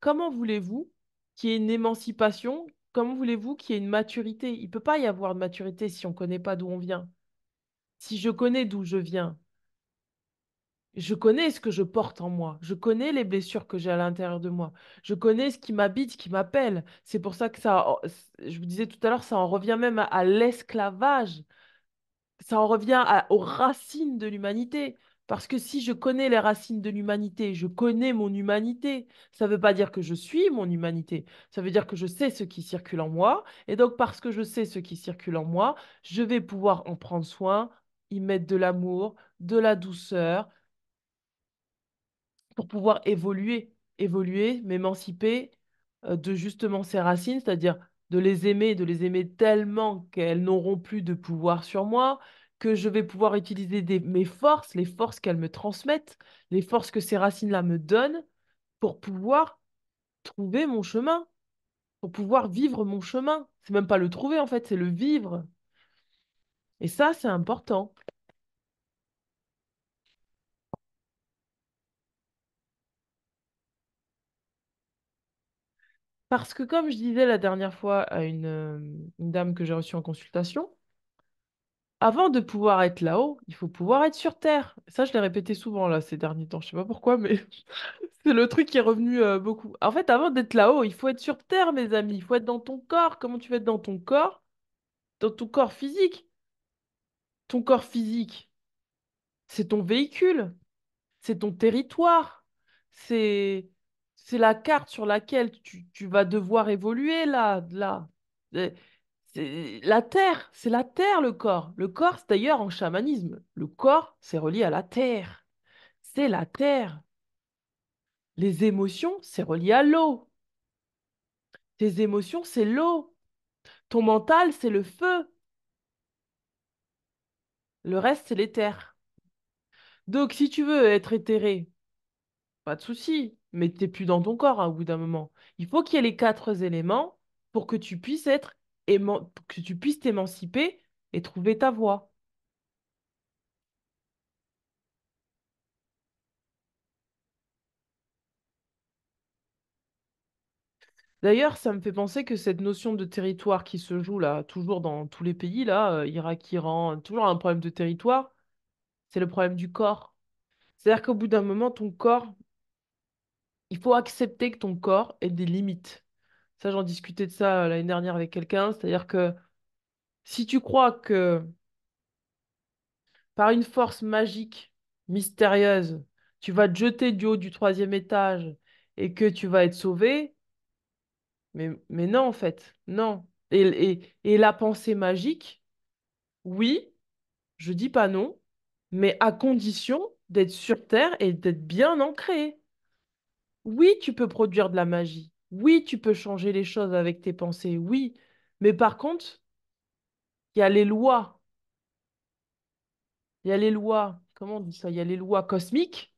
comment voulez-vous qu'il y ait une émancipation? Comment voulez-vous qu'il y ait une maturité? Il ne peut pas y avoir de maturité si on ne connaît pas d'où on vient. Si je connais d'où je viens, je connais ce que je porte en moi. Je connais les blessures que j'ai à l'intérieur de moi. Je connais ce qui m'habite, ce qui m'appelle. C'est pour ça que je vous disais tout à l'heure, ça en revient même à l'esclavage. Ça en revient aux racines de l'humanité. Parce que si je connais les racines de l'humanité, je connais mon humanité. Ça ne veut pas dire que je suis mon humanité. Ça veut dire que je sais ce qui circule en moi. Et donc, parce que je sais ce qui circule en moi, je vais pouvoir en prendre soin, y mettre de l'amour, de la douceur, pour pouvoir évoluer, m'émanciper de justement ces racines, c'est-à-dire de les aimer tellement qu'elles n'auront plus de pouvoir sur moi, que je vais pouvoir utiliser mes forces, les forces qu'elles me transmettent, les forces que ces racines-là me donnent pour pouvoir trouver mon chemin, pour pouvoir vivre mon chemin. C'est même pas le trouver en fait, c'est le vivre. Et ça, c'est important. Parce que comme je disais la dernière fois à une dame que j'ai reçue en consultation, avant de pouvoir être là-haut, il faut pouvoir être sur Terre. Ça, je l'ai répété souvent là ces derniers temps. Je sais pas pourquoi, mais c'est le truc qui est revenu beaucoup. En fait, avant d'être là-haut, il faut être sur Terre, mes amis. Il faut être dans ton corps. Comment tu vas être dans ton corps? Dans ton corps physique. Ton corps physique, c'est ton véhicule, c'est ton territoire, c'est c'est la carte sur laquelle tu vas devoir évoluer là. Euh, C'est la terre, c'est la terre le corps. Le corps, c'est d'ailleurs en chamanisme, le corps, c'est relié à la terre. C'est la terre. Les émotions, c'est relié à l'eau. Tes émotions, c'est l'eau. Ton mental, c'est le feu. Le reste, c'est l'éther. Donc, si tu veux être éthéré, pas de souci, mais t'es plus dans ton corps hein, au bout d'un moment. Il faut qu'il y ait les quatre éléments pour que tu puisses pour que tu puisses t'émanciper et trouver ta voie. D'ailleurs, ça me fait penser que cette notion de territoire qui se joue là, toujours dans tous les pays, là, Irak, Iran, toujours un problème de territoire, c'est le problème du corps. C'est-à-dire qu'au bout d'un moment, ton corps, il faut accepter que ton corps ait des limites. Ça, j'en discutais de ça l'année dernière avec quelqu'un, c'est-à-dire que si tu crois que par une force magique, mystérieuse, tu vas te jeter du haut du troisième étage et que tu vas être sauvé, mais non, en fait, non. Et la pensée magique, oui, je dis pas non, mais à condition d'être sur Terre et d'être bien ancré. Oui, tu peux produire de la magie. Oui, tu peux changer les choses avec tes pensées. Oui, mais par contre, il y a les lois. Il y a les lois. Comment on dit ça? Il y a les lois cosmiques.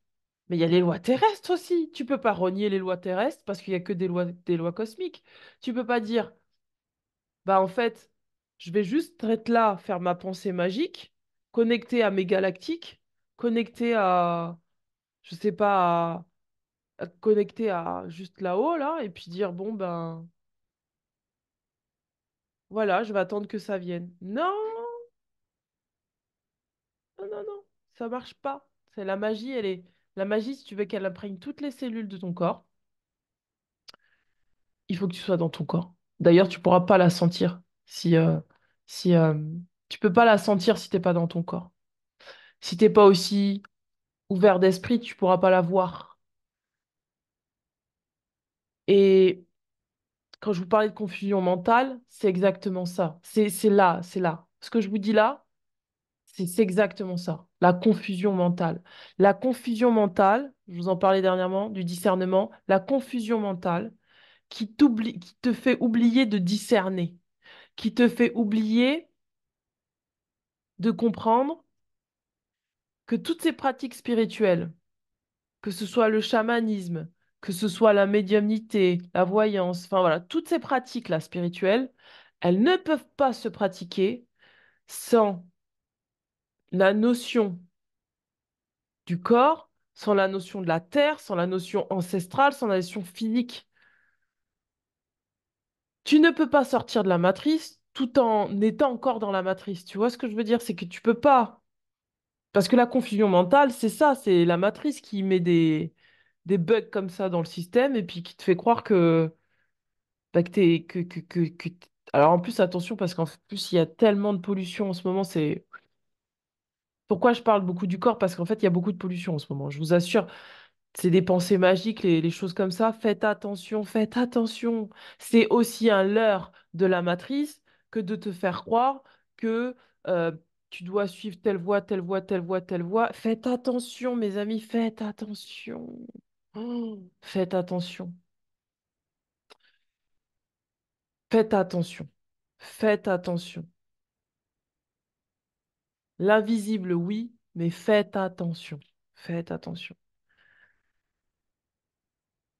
Mais il y a les lois terrestres aussi. Tu peux pas renier les lois terrestres parce qu'il y a que des lois cosmiques. Tu peux pas dire, bah en fait, je vais juste être là, faire ma pensée magique, connecté à mes galactiques, connecté à, je sais pas, connecté à juste là-haut, là, et puis dire, bon, ben, voilà, je vais attendre que ça vienne. Non, non, ça marche pas. C'est la magie, la magie, si tu veux qu'elle imprègne toutes les cellules de ton corps, il faut que tu sois dans ton corps. D'ailleurs, tu pourras pas la sentir si tu peux pas la sentir si t'es pas dans ton corps. Si t'es pas aussi ouvert d'esprit, tu pourras pas la voir. Et quand je vous parlais de confusion mentale, c'est exactement ça. C'est là, c'est là. Ce que je vous dis là, c'est exactement ça. La confusion mentale. La confusion mentale, je vous en parlais dernièrement, du discernement, la confusion mentale qui te fait oublier de discerner, qui te fait oublier de comprendre que toutes ces pratiques spirituelles, que ce soit le chamanisme, que ce soit la médiumnité, la voyance, enfin voilà, toutes ces pratiques-là spirituelles, elles ne peuvent pas se pratiquer sans la notion du corps, sans la notion de la terre, sans la notion ancestrale, sans la notion physique. Tu ne peux pas sortir de la matrice tout en étant encore dans la matrice. Tu vois ce que je veux dire? C'est que tu peux pas. Parce que la confusion mentale, c'est ça, c'est la matrice qui met des bugs comme ça dans le système et puis qui te fait croire que, bah, que t'es, Alors en plus, attention, parce qu'en plus, il y a tellement de pollution en ce moment, c'est... Pourquoi je parle beaucoup du corps? Parce qu'en fait, il y a beaucoup de pollution en ce moment. Je vous assure, c'est des pensées magiques, les choses comme ça. Faites attention, faites attention. C'est aussi un leurre de la matrice que de te faire croire que euh, tu dois suivre telle voie, telle voie, telle voie, telle voie. Faites attention, mes amis, faites attention. Faites attention. Faites attention. Faites attention. L'invisible, oui, mais faites attention. Faites attention.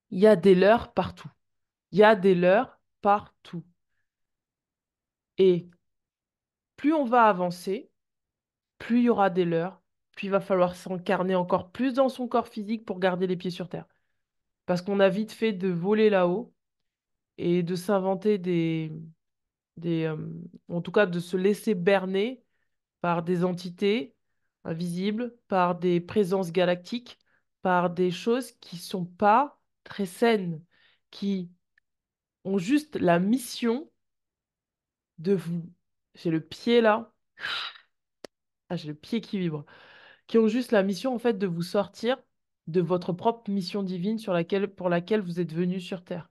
Il y a des leurres partout. Il y a des leurres partout. Et plus on va avancer, plus il y aura des leurres, plus il va falloir s'incarner encore plus dans son corps physique pour garder les pieds sur terre. Parce qu'on a vite fait de voler là-haut et de s'inventer en tout cas de se laisser berner par des entités invisibles, par des présences galactiques, par des choses qui sont pas très saines, qui ont juste la mission de vous. J'ai le pied là, ah, j'ai le pied qui vibre. Qui ont juste la mission en fait de vous sortir de votre propre mission divine pour laquelle vous êtes venu sur Terre.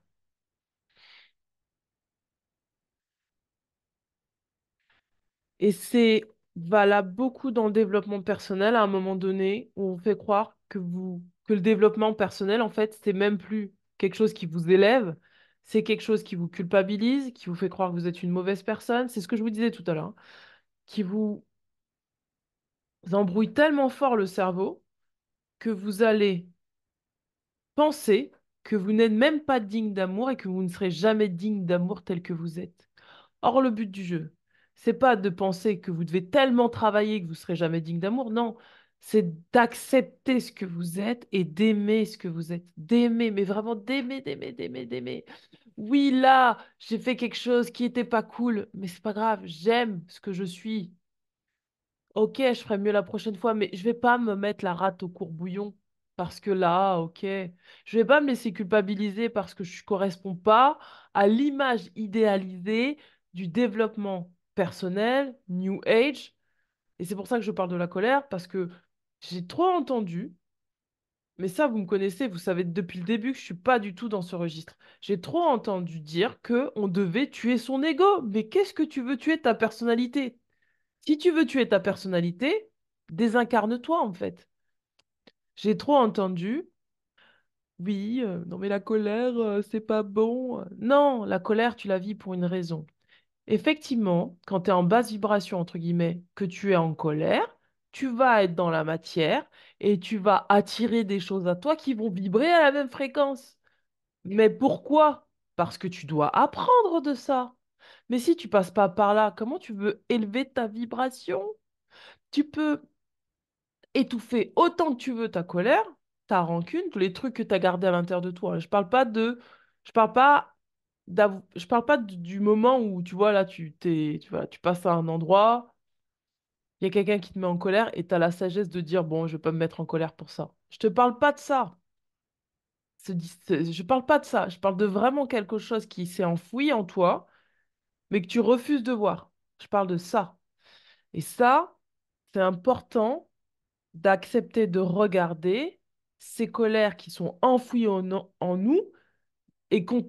Et c'est valable beaucoup dans le développement personnel à un moment donné où on fait croire que le développement personnel, en fait, c'est même plus quelque chose qui vous élève, c'est quelque chose qui vous culpabilise, qui vous fait croire que vous êtes une mauvaise personne. C'est ce que je vous disais tout à l'heure, hein, qui vous embrouille tellement fort le cerveau que vous allez penser que vous n'êtes même pas digne d'amour et que vous ne serez jamais digne d'amour tel que vous êtes. Or, le but du jeu, c'est pas de penser que vous devez tellement travailler que vous serez jamais digne d'amour. Non, c'est d'accepter ce que vous êtes et d'aimer ce que vous êtes. D'aimer, mais vraiment d'aimer, d'aimer, d'aimer, d'aimer. Oui, là, j'ai fait quelque chose qui était pas cool, mais c'est pas grave, j'aime ce que je suis. Ok, je ferai mieux la prochaine fois, mais je vais pas me mettre la rate au courbouillon parce que là, ok, je vais pas me laisser culpabiliser parce que je ne correspond pas à l'image idéalisée du développement personnel, New Age. Et c'est pour ça que je parle de la colère parce que j'ai trop entendu, mais ça, vous me connaissez, vous savez depuis le début que je suis pas du tout dans ce registre. J'ai trop entendu dire que on devait tuer son ego. Mais qu'est-ce que tu veux tuer ta personnalité? Si tu veux tuer ta personnalité, désincarne-toi en fait. J'ai trop entendu, oui, non mais la colère, c'est pas bon. Non, la colère, tu la vis pour une raison. Effectivement, quand tu es en basse vibration, entre guillemets, que tu es en colère, tu vas être dans la matière et tu vas attirer des choses à toi qui vont vibrer à la même fréquence. Mais pourquoi? Parce que tu dois apprendre de ça. Mais si tu passes pas par là, comment tu veux élever ta vibration? Tu peux étouffer autant que tu veux ta colère, ta rancune, tous les trucs que tu as gardés à l'intérieur de toi. Je parle pas je parle pas du moment où tu vois là tu passes à un endroit, il y a quelqu'un qui te met en colère et tu as la sagesse de dire bon, je vais pas me mettre en colère pour ça. Je te parle pas de ça. Je parle pas de ça, je parle de vraiment quelque chose qui s'est enfoui en toi mais que tu refuses de voir. Je parle de ça. Et ça, c'est important d'accepter de regarder ces colères qui sont enfouies en nous et qu'on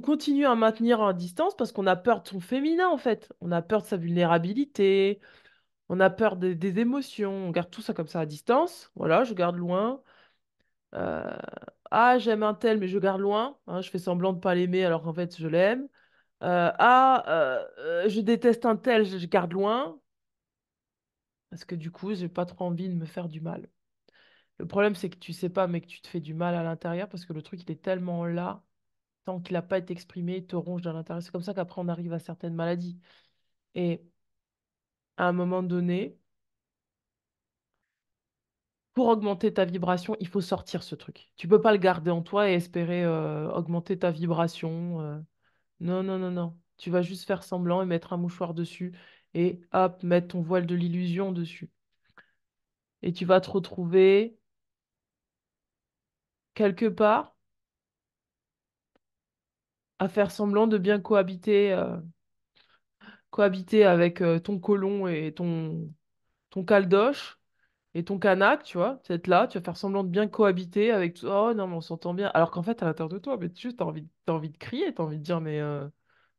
continue à maintenir à distance parce qu'on a peur de son féminin en fait. On a peur de sa vulnérabilité, on a peur des émotions, on garde tout ça comme ça à distance. Voilà, je garde loin. Euh, Ah, j'aime un tel, mais je garde loin. Hein, je fais semblant de pas l'aimer alors qu'en fait je l'aime. Je déteste un tel, je garde loin. Parce que du coup, j'ai pas trop envie de me faire du mal. Le problème, c'est que tu sais pas, mais que tu te fais du mal à l'intérieur parce que le truc, il est tellement là, tant qu'il n'a pas été exprimé, il te ronge de l'intérieur. C'est comme ça qu'après, on arrive à certaines maladies. Et à un moment donné, pour augmenter ta vibration, il faut sortir ce truc. Tu peux pas le garder en toi et espérer augmenter ta vibration. Non, non, non, non. Tu vas juste faire semblant et mettre un mouchoir dessus et hop, mettre ton voile de l'illusion dessus. Et tu vas te retrouver quelque part à faire semblant de bien cohabiter avec ton côlon et ton caldoche et ton canac, tu vois, tu vas être là, tu vas faire semblant de bien cohabiter avec tout. Oh non, mais on s'entend bien. Alors qu'en fait, à l'intérieur de toi, mais juste, t'as envie de crier, t'as envie de dire, mais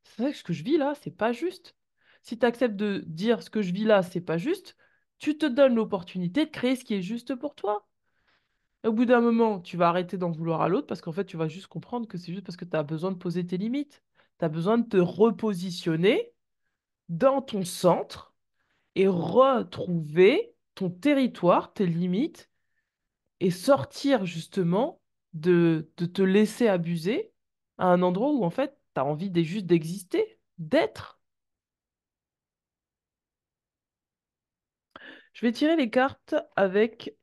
c'est vrai que ce que je vis là, c'est pas juste. Si tu acceptes de dire ce que je vis là, c'est pas juste, tu te donnes l'opportunité de créer ce qui est juste pour toi. Au bout d'un moment, tu vas arrêter d'en vouloir à l'autre parce qu'en fait, tu vas juste comprendre que c'est juste parce que tu as besoin de poser tes limites. Tu as besoin de te repositionner dans ton centre et retrouver ton territoire, tes limites, et sortir justement de te laisser abuser à un endroit où en fait, tu as envie juste d'exister, d'être. Je vais tirer les cartes avec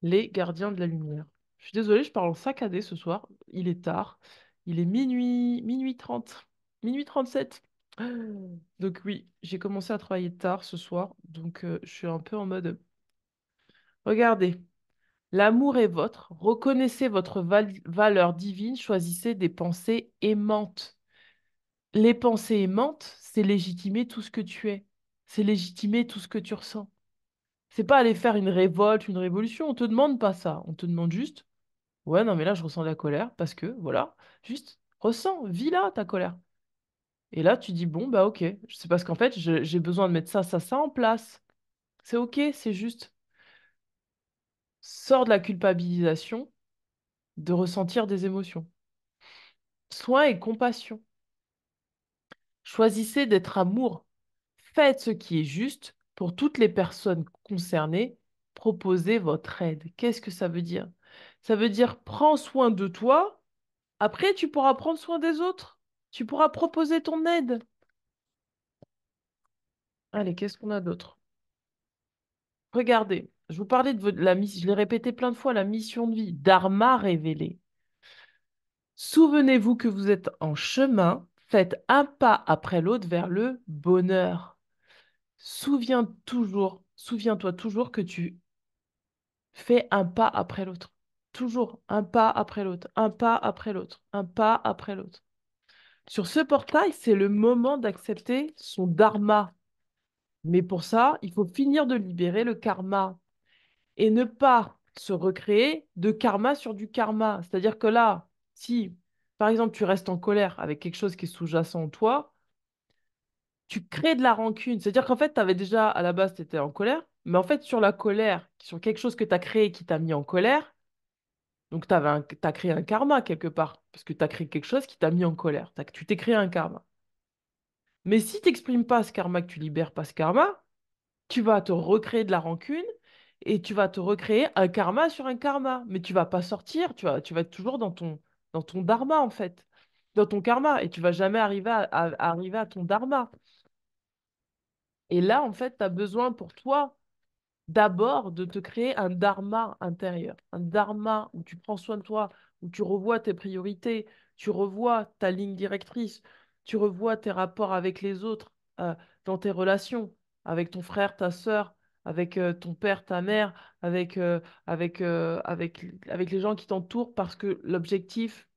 les gardiens de la lumière. Je suis désolée, je parle en saccadé ce soir. Il est tard. Il est minuit 30, minuit 37. Donc oui, j'ai commencé à travailler tard ce soir. Donc je suis un peu en mode, regardez, l'amour est vôtre. Reconnaissez votre valeur divine. Choisissez des pensées aimantes. Les pensées aimantes, c'est légitimer tout ce que tu es. C'est légitimer tout ce que tu ressens. C'est pas aller faire une révolte, une révolution. On te demande pas ça. On te demande juste, ouais, non, mais là, je ressens de la colère parce que, voilà, juste ressens, vis là ta colère. Et là, tu dis, bon, bah, ok. C'est parce qu'en fait, j'ai besoin de mettre ça en place. C'est ok, c'est juste. Sors de la culpabilisation de ressentir des émotions. Soin et compassion. Choisissez d'être amour. Faites ce qui est juste pour toutes les personnes concernées. Proposez votre aide. Qu'est-ce que ça veut dire? Ça veut dire prends soin de toi. Après, tu pourras prendre soin des autres. Tu pourras proposer ton aide. Allez, qu'est-ce qu'on a d'autre? Regardez, je vous parlais de la mission, je l'ai répété plein de fois, la mission de vie, Dharma révélé. Souvenez-vous que vous êtes en chemin, faites un pas après l'autre vers le bonheur. Souviens-toi toujours que tu fais un pas après l'autre. Toujours un pas après l'autre, un pas après l'autre, un pas après l'autre. Sur ce portail, c'est le moment d'accepter son dharma. Mais pour ça, il faut finir de libérer le karma et ne pas se recréer de karma sur du karma. C'est-à-dire que là, si, par exemple, tu restes en colère avec quelque chose qui est sous-jacent en toi, tu crées de la rancune. C'est-à-dire qu'en fait, tu avais déjà, à la base, tu étais en colère, mais en fait, sur la colère, sur quelque chose que tu as créé qui t'a mis en colère, donc tu as créé un karma quelque part, parce que tu as créé quelque chose qui t'a mis en colère. Tu t'es créé un karma. Mais si tu n'exprimes pas ce karma, que tu libères pas ce karma, tu vas te recréer de la rancune et tu vas te recréer un karma sur un karma. Mais tu vas pas sortir, tu vas être toujours dans ton dharma, en fait, dans ton karma, et tu vas jamais arriver à arriver à ton dharma. Et là, en fait, tu as besoin pour toi d'abord de te créer un dharma intérieur, un dharma où tu prends soin de toi, où tu revois tes priorités, tu revois ta ligne directrice, tu revois tes rapports avec les autres, dans tes relations, avec ton frère, ta sœur, avec ton père, ta mère, avec les gens qui t'entourent, parce que l'objectif,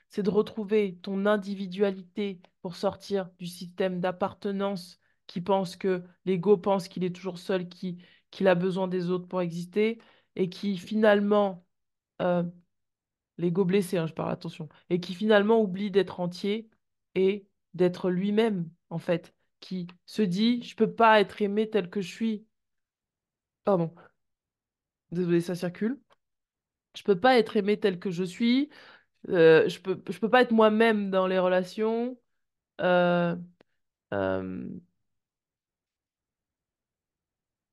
c'est de retrouver ton individualité pour sortir du système d'appartenance qui pense que l'ego pense qu'il est toujours seul, qu'il a besoin des autres pour exister et qui finalement, euh, l'ego blessé, hein, je parle, attention, et qui finalement oublie d'être entier et d'être lui-même, en fait, qui se dit, je peux pas être aimé tel que je suis. Pardon, désolé, ça circule. Je peux pas être aimé tel que je suis. Je peux pas être moi-même dans les relations. Euh, euh,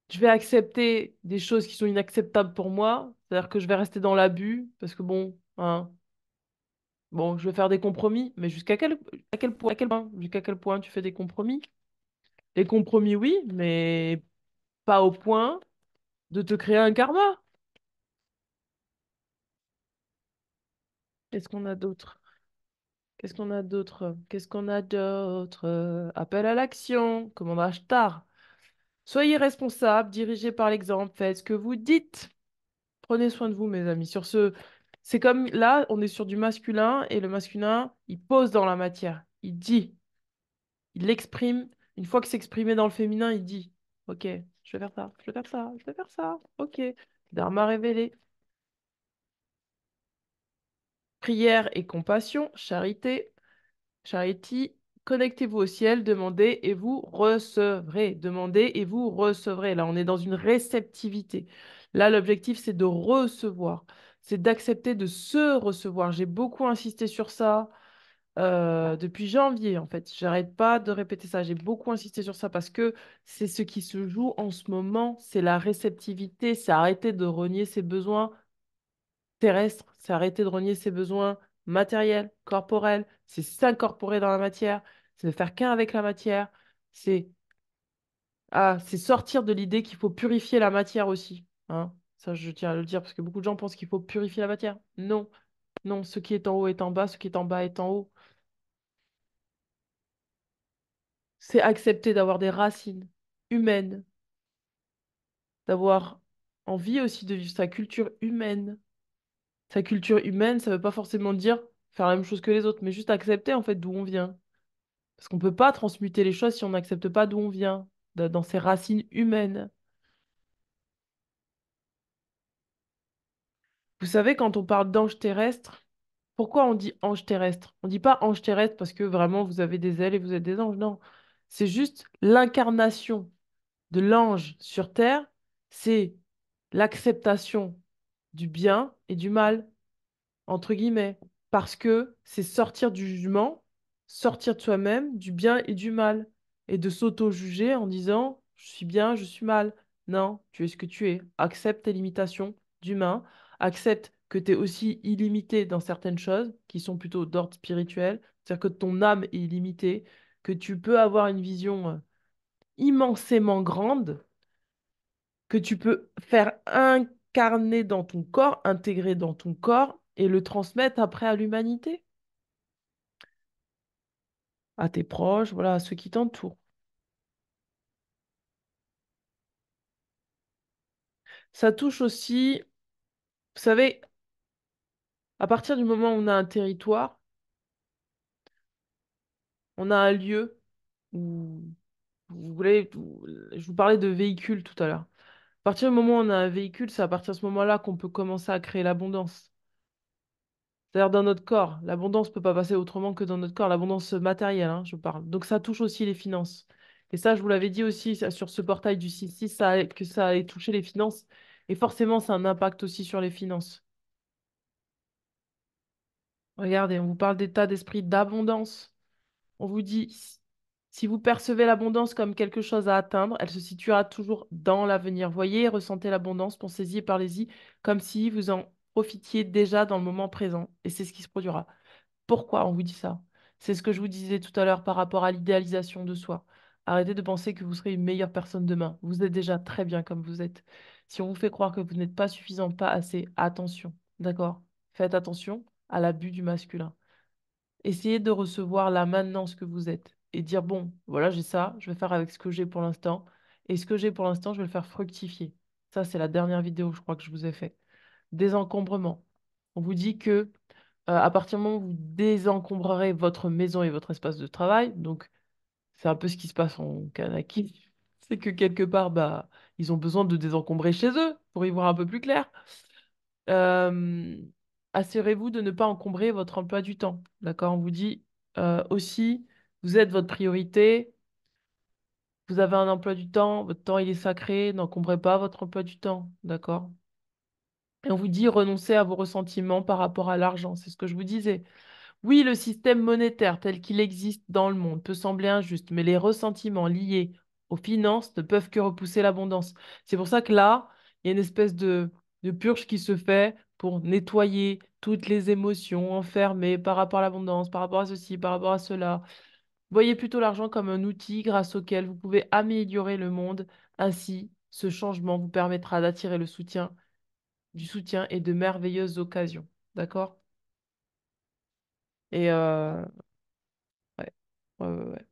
je vais accepter des choses qui sont inacceptables pour moi, c'est-à-dire que je vais rester dans l'abus, parce que bon, hein, bon, je vais faire des compromis, mais jusqu'à quel point tu fais des compromis? Les compromis, oui, mais pas au point de te créer un karma. Qu'est-ce qu'on a d'autre? Qu'est-ce qu'on a d'autre? Qu'est-ce qu'on a d'autre? Appel à l'action, commandage tard. Soyez responsable, dirigez par l'exemple, faites ce que vous dites. Prenez soin de vous, mes amis. Sur ce, c'est comme là, on est sur du masculin et le masculin, il pose dans la matière. Il dit, il l'exprime. Une fois que c'est exprimé dans le féminin, il dit, OK, je vais faire ça, je vais faire ça, je vais faire ça. OK. Dharma révélé. Prière et compassion, charité, charity. Connectez-vous au ciel, demandez et vous recevrez. Demandez et vous recevrez. Là, on est dans une réceptivité. Là, l'objectif, c'est de recevoir. C'est d'accepter de se recevoir. J'ai beaucoup insisté sur ça depuis janvier, en fait. J'arrête pas de répéter ça. J'ai beaucoup insisté sur ça parce que c'est ce qui se joue en ce moment. C'est la réceptivité. C'est arrêter de renier ses besoins terrestre, c'est arrêter de renier ses besoins matériels, corporels, c'est s'incorporer dans la matière, c'est ne faire qu'un avec la matière, c'est c'est sortir de l'idée qu'il faut purifier la matière aussi, hein. Ça, je tiens à le dire parce que beaucoup de gens pensent qu'il faut purifier la matière. Non, non, ce qui est en haut est en bas, ce qui est en bas est en haut. C'est accepter d'avoir des racines humaines, d'avoir envie aussi de vivre sa culture humaine. Sa culture humaine, ça veut pas forcément dire faire la même chose que les autres, mais juste accepter en fait d'où on vient. Parce qu'on peut pas transmuter les choses si on n'accepte pas d'où on vient, dans ses racines humaines. Vous savez, quand on parle d'ange terrestre, pourquoi on dit ange terrestre? On dit pas ange terrestre parce que vraiment vous avez des ailes et vous êtes des anges, non. C'est juste l'incarnation de l'ange sur terre, c'est l'acceptation du bien et du mal, entre guillemets, parce que c'est sortir du jugement, sortir de soi-même, du bien et du mal, et de s'auto-juger en disant je suis bien, je suis mal. Non, tu es ce que tu es. Accepte tes limitations d'humain, accepte que tu es aussi illimité dans certaines choses qui sont plutôt d'ordre spirituel, c'est-à-dire que ton âme est illimitée, que tu peux avoir une vision immensément grande, que tu peux faire incarner dans ton corps, intégrer dans ton corps et le transmettre après à l'humanité, à tes proches, voilà, à ceux qui t'entourent. Ça touche aussi, vous savez, à partir du moment où on a un territoire, on a un lieu où, vous voulez, je vous parlais de véhicules tout à l'heure. À partir du moment où on a un véhicule, c'est à partir de ce moment-là qu'on peut commencer à créer l'abondance. C'est-à-dire dans notre corps. L'abondance ne peut pas passer autrement que dans notre corps. L'abondance matérielle, hein, je parle. Donc ça touche aussi les finances. Et ça, je vous l'avais dit aussi sur ce portail du 6-6, que ça allait toucher les finances. Et forcément, ça a un impact aussi sur les finances. Regardez, on vous parle d'état d'esprit d'abondance. On vous dit, si vous percevez l'abondance comme quelque chose à atteindre, elle se situera toujours dans l'avenir. Voyez, ressentez l'abondance, pensez-y et parlez-y comme si vous en profitiez déjà dans le moment présent. Et c'est ce qui se produira. Pourquoi on vous dit ça? C'est ce que je vous disais tout à l'heure par rapport à l'idéalisation de soi. Arrêtez de penser que vous serez une meilleure personne demain. Vous êtes déjà très bien comme vous êtes. Si on vous fait croire que vous n'êtes pas suffisant, pas assez, attention. D'accord? Faites attention à l'abus du masculin. Essayez de recevoir là maintenant ce que vous êtes et dire, bon, voilà, j'ai ça, je vais faire avec ce que j'ai pour l'instant. Et ce que j'ai pour l'instant, je vais le faire fructifier. Ça, c'est la dernière vidéo, je crois, que je vous ai fait. Désencombrement. On vous dit que à partir du moment où vous désencombrerez votre maison et votre espace de travail, donc c'est un peu ce qui se passe en Kanaki, c'est que quelque part, bah, ils ont besoin de désencombrer chez eux pour y voir un peu plus clair. Euh, Assurez-vous de ne pas encombrer votre emploi du temps. D'accord? On vous dit aussi, vous êtes votre priorité, vous avez un emploi du temps, votre temps il est sacré, n'encombrez pas votre emploi du temps. D'accord? Et on vous dit renoncez à vos ressentiments par rapport à l'argent. C'est ce que je vous disais. Oui, le système monétaire tel qu'il existe dans le monde peut sembler injuste, mais les ressentiments liés aux finances ne peuvent que repousser l'abondance. C'est pour ça que là, il y a une espèce de purge qui se fait pour nettoyer toutes les émotions enfermées par rapport à l'abondance, par rapport à ceci, par rapport à cela. Voyez plutôt l'argent comme un outil grâce auquel vous pouvez améliorer le monde. Ainsi, ce changement vous permettra d'attirer le soutien, du soutien et de merveilleuses occasions. D'accord? Et ouais. Ouais, ouais, ouais.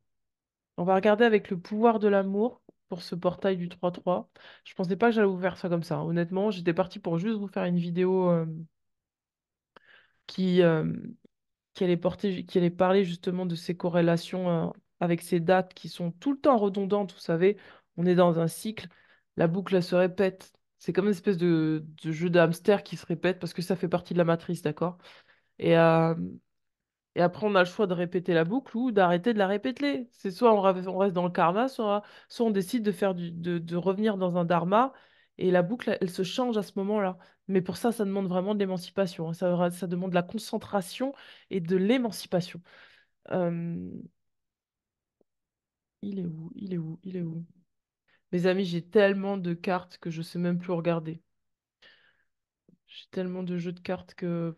On va regarder avec le pouvoir de l'amour pour ce portail du 3-3. Je pensais pas que j'allais vous faire ça comme ça, hein. Honnêtement, j'étais partie pour juste vous faire une vidéo qui, qui allait parler justement de ces corrélations avec ces dates qui sont tout le temps redondantes. Vous savez, on est dans un cycle, la boucle elle se répète. C'est comme une espèce de jeu de hamster qui se répète parce que ça fait partie de la matrice, d'accord? Et, et après, on a le choix de répéter la boucle ou d'arrêter de la répéter. C'est soit on reste dans le karma, soit on décide de faire de revenir dans un dharma et la boucle, elle se change à ce moment-là. Mais pour ça, ça demande vraiment de l'émancipation, hein. Ça demande de la concentration et de l'émancipation. Euh, il est où? Il est où? Il est où? Mes amis, j'ai tellement de cartes que je sais même plus regarder. J'ai tellement de jeux de cartes que...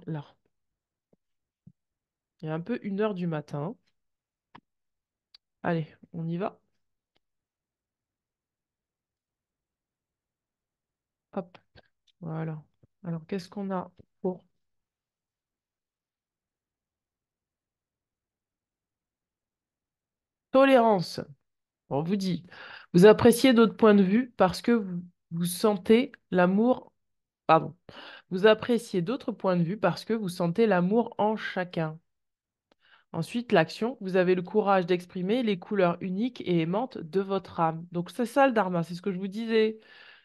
Là. Il y a un peu 1 heure du matin. Allez, on y va. Hop, voilà. Alors, qu'est-ce qu'on a pour tolérance? On vous dit, vous appréciez d'autres points de vue parce que vous sentez l'amour. Pardon. Vous appréciez d'autres points de vue parce que vous sentez l'amour en chacun. Ensuite, l'action, vous avez le courage d'exprimer les couleurs uniques et aimantes de votre âme. Donc, c'est ça le dharma, c'est ce que je vous disais.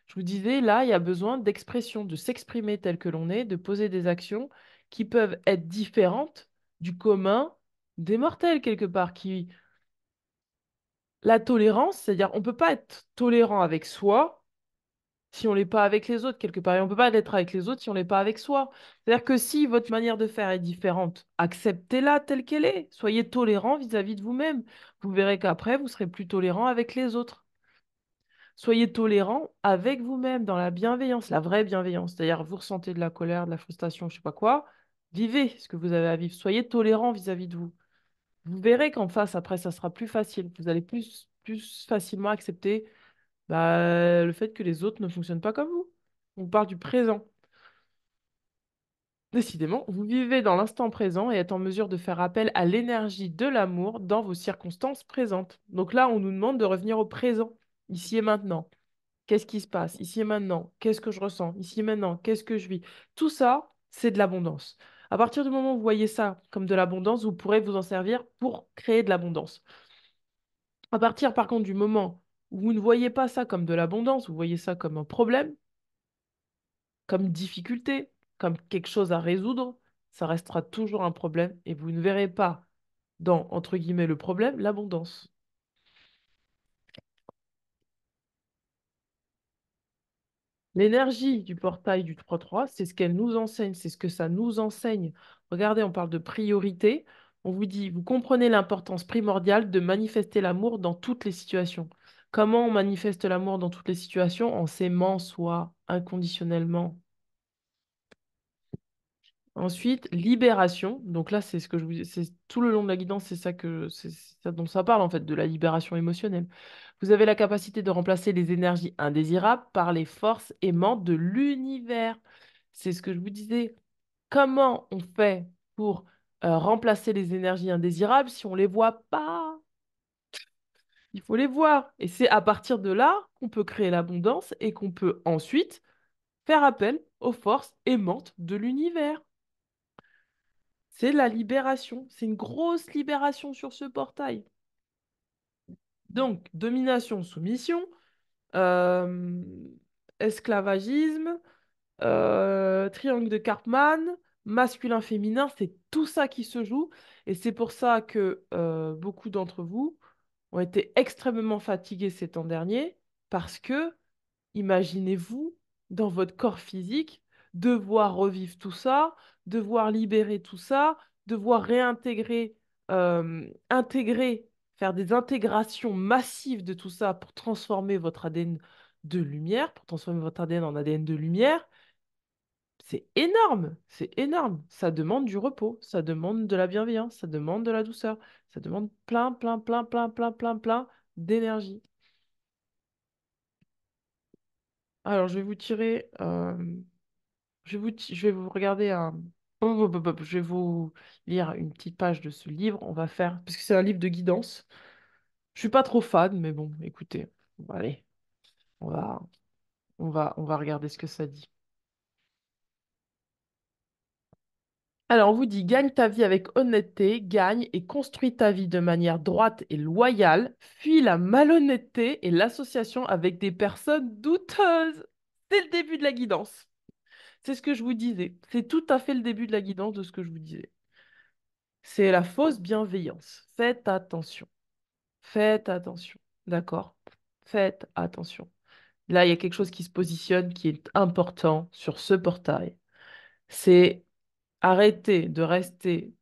Je vous disais, là, il y a besoin d'expression, de s'exprimer tel que l'on est, de poser des actions qui peuvent être différentes du commun des mortels, quelque part. La tolérance, c'est-à-dire, on ne peut pas être tolérant avec soi si on l'est pas avec les autres, quelque part. Et on ne peut pas l'être avec les autres si on l'est pas avec soi. C'est-à-dire que si votre manière de faire est différente, acceptez-la telle qu'elle est. Soyez tolérant vis-à-vis de vous-même. Vous verrez qu'après, vous serez plus tolérant avec les autres. Soyez tolérant avec vous-même, dans la bienveillance, la vraie bienveillance. C'est-à-dire, vous ressentez de la colère, de la frustration, je sais pas quoi, vivez ce que vous avez à vivre. Soyez tolérant vis-à-vis de vous. Vous verrez qu'en face, après, ça sera plus facile. Vous allez plus facilement accepter le fait que les autres ne fonctionnent pas comme vous. On parle du présent. Décidément, vous vivez dans l'instant présent et êtes en mesure de faire appel à l'énergie de l'amour dans vos circonstances présentes. Donc là, on nous demande de revenir au présent, ici et maintenant. Qu'est-ce qui se passe ici et maintenant? Qu'est-ce que je ressens ici et maintenant? Qu'est-ce que je vis? Tout ça, c'est de l'abondance. À partir du moment où vous voyez ça comme de l'abondance, vous pourrez vous en servir pour créer de l'abondance. À partir, par contre, du moment où vous ne voyez pas ça comme de l'abondance, vous voyez ça comme un problème, comme une difficulté, comme quelque chose à résoudre, ça restera toujours un problème et vous ne verrez pas dans, entre guillemets, le problème, l'abondance. L'énergie du portail du 3-3, c'est ce qu'elle nous enseigne, c'est ce que ça nous enseigne. Regardez, on parle de priorité. On vous dit, vous comprenez l'importance primordiale de manifester l'amour dans toutes les situations. Comment on manifeste l'amour dans toutes les situations? En s'aimant soi inconditionnellement. Ensuite, libération. Donc là, c'est ce que je vous c'est tout le long de la guidance, c'est ça dont ça parle en fait, de la libération émotionnelle. Vous avez la capacité de remplacer les énergies indésirables par les forces aimantes de l'univers. C'est ce que je vous disais. Comment on fait pour remplacer les énergies indésirables si on les voit pas? Il faut les voir. Et c'est à partir de là qu'on peut créer l'abondance et qu'on peut ensuite faire appel aux forces aimantes de l'univers. C'est la libération. C'est une grosse libération sur ce portail. Donc, domination, soumission, euh, esclavagisme, triangle de Karpman, masculin-féminin, c'est tout ça qui se joue. Et c'est pour ça que beaucoup d'entre vous ont été extrêmement fatigués ces temps derniers parce que imaginez-vous, dans votre corps physique, devoir revivre tout ça, devoir libérer tout ça, devoir réintégrer, faire des intégrations massives de tout ça pour transformer votre ADN de lumière, pour transformer votre ADN en ADN de lumière. C'est énorme, c'est énorme. Ça demande du repos, ça demande de la bienveillance, ça demande de la douceur, ça demande plein d'énergie. Alors, je vais vous tirer je vais vous regarder un. Je vais vous lire une petite page de ce livre. On va faire. Parce que c'est un livre de guidance. Je suis pas trop fan, mais bon, écoutez. Bon, allez, on va, on va regarder ce que ça dit. Alors, on vous dit, gagne ta vie avec honnêteté, gagne et construis ta vie de manière droite et loyale, fuis la malhonnêteté et l'association avec des personnes douteuses. C'est le début de la guidance. C'est ce que je vous disais. C'est tout à fait le début de la guidance de ce que je vous disais. C'est la fausse bienveillance. Faites attention. Faites attention. D'accord? Faites attention. Là, il y a quelque chose qui se positionne qui est important sur ce portail. C'est arrêter de rester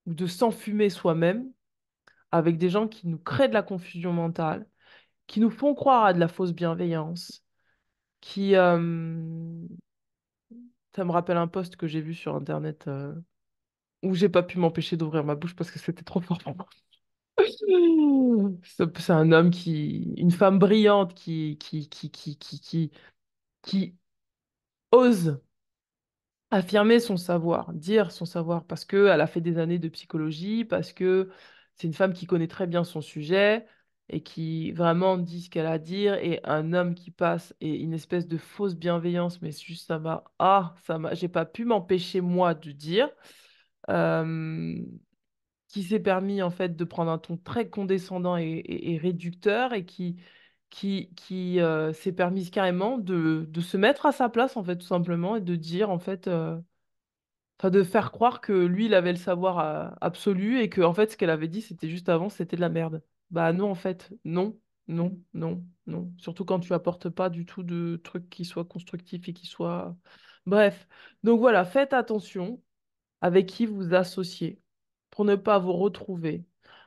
ou de s'enfumer soi-même avec des gens qui nous créent de la confusion mentale, qui nous font croire à de la fausse bienveillance, qui... ça me rappelle un post que j'ai vu sur Internet où j'ai pas pu m'empêcher d'ouvrir ma bouche parce que c'était trop fort pour moi. C'est un homme une femme brillante qui ose affirmer son savoir, dire son savoir, parce qu'elle a fait des années de psychologie, parce que c'est une femme qui connaît très bien son sujet et qui vraiment dit ce qu'elle a à dire, et un homme qui passe et une espèce de fausse bienveillance, mais juste j'ai pas pu m'empêcher moi de dire, euh, qui s'est permis en fait de prendre un ton très condescendant et réducteur et qui s'est permise carrément de se mettre à sa place en fait tout simplement et de dire en fait enfin, de faire croire que lui, il avait le savoir absolu et que, en fait, ce qu'elle avait dit, c'était juste avant, c'était de la merde. Bah non, en fait, non, non, non, non. Surtout quand tu apportes pas du tout de trucs qui soient constructifs et qui soient... Bref. Donc voilà, faites attention avec qui vous associez pour ne pas vous retrouver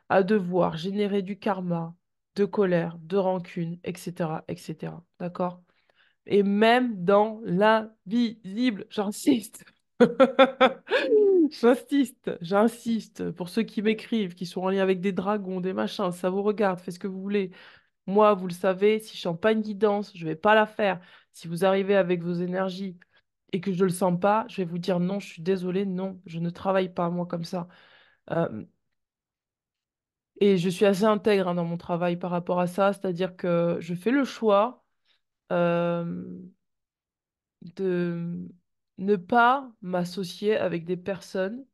à devoir générer du karma, de colère, de rancune, etc., etc. D'accord? Et même dans l'invisible, j'insiste. J'insiste. Pour ceux qui m'écrivent, qui sont en lien avec des dragons, des machins, ça vous regarde, faites ce que vous voulez. Moi, vous le savez, si je suis en pas une guidance, je vais pas la faire. Si vous arrivez avec vos énergies et que je le sens pas, je vais vous dire non, je suis désolée, non, je ne travaille pas moi comme ça. Euh, et je suis assez intègre hein, dans mon travail par rapport à ça, c'est-à-dire que je fais le choix euh, de ne pas m'associer avec des personnes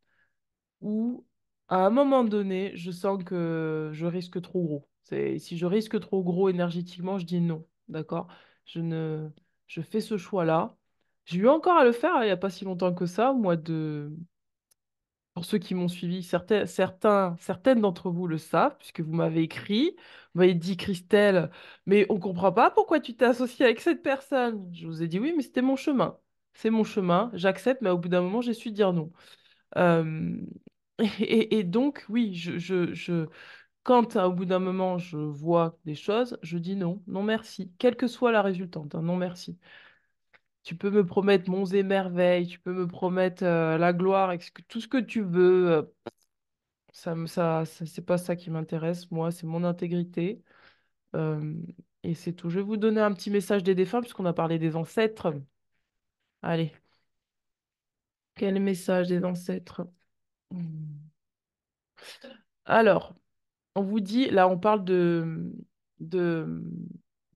où, à un moment donné, je sens que je risque trop gros. Si je risque trop gros énergétiquement, je dis non, d'accord? Je ne, je fais ce choix-là. J'ai eu encore à le faire il n'y a pas si longtemps que ça, pour ceux qui m'ont suivi, certaines d'entre vous le savent, puisque vous m'avez écrit, vous m'avez dit, Christelle, mais on comprend pas pourquoi tu t'es associée avec cette personne. Je vous ai dit oui, mais c'était mon chemin. C'est mon chemin, j'accepte, mais au bout d'un moment, j'ai su dire non. Euh, et donc, oui, quand au bout d'un moment, je vois des choses, je dis non, non merci, quelle que soit la résultante, hein, non merci. Tu peux me promettre monts et merveilles, tu peux me promettre la gloire, tout ce que tu veux. C'est pas ça qui m'intéresse. Moi, c'est mon intégrité. Euh, et c'est tout. Je vais vous donner un petit message des défunts, puisqu'on a parlé des ancêtres. Allez, quel message des ancêtres? Hmm. Alors, on vous dit, là, on parle de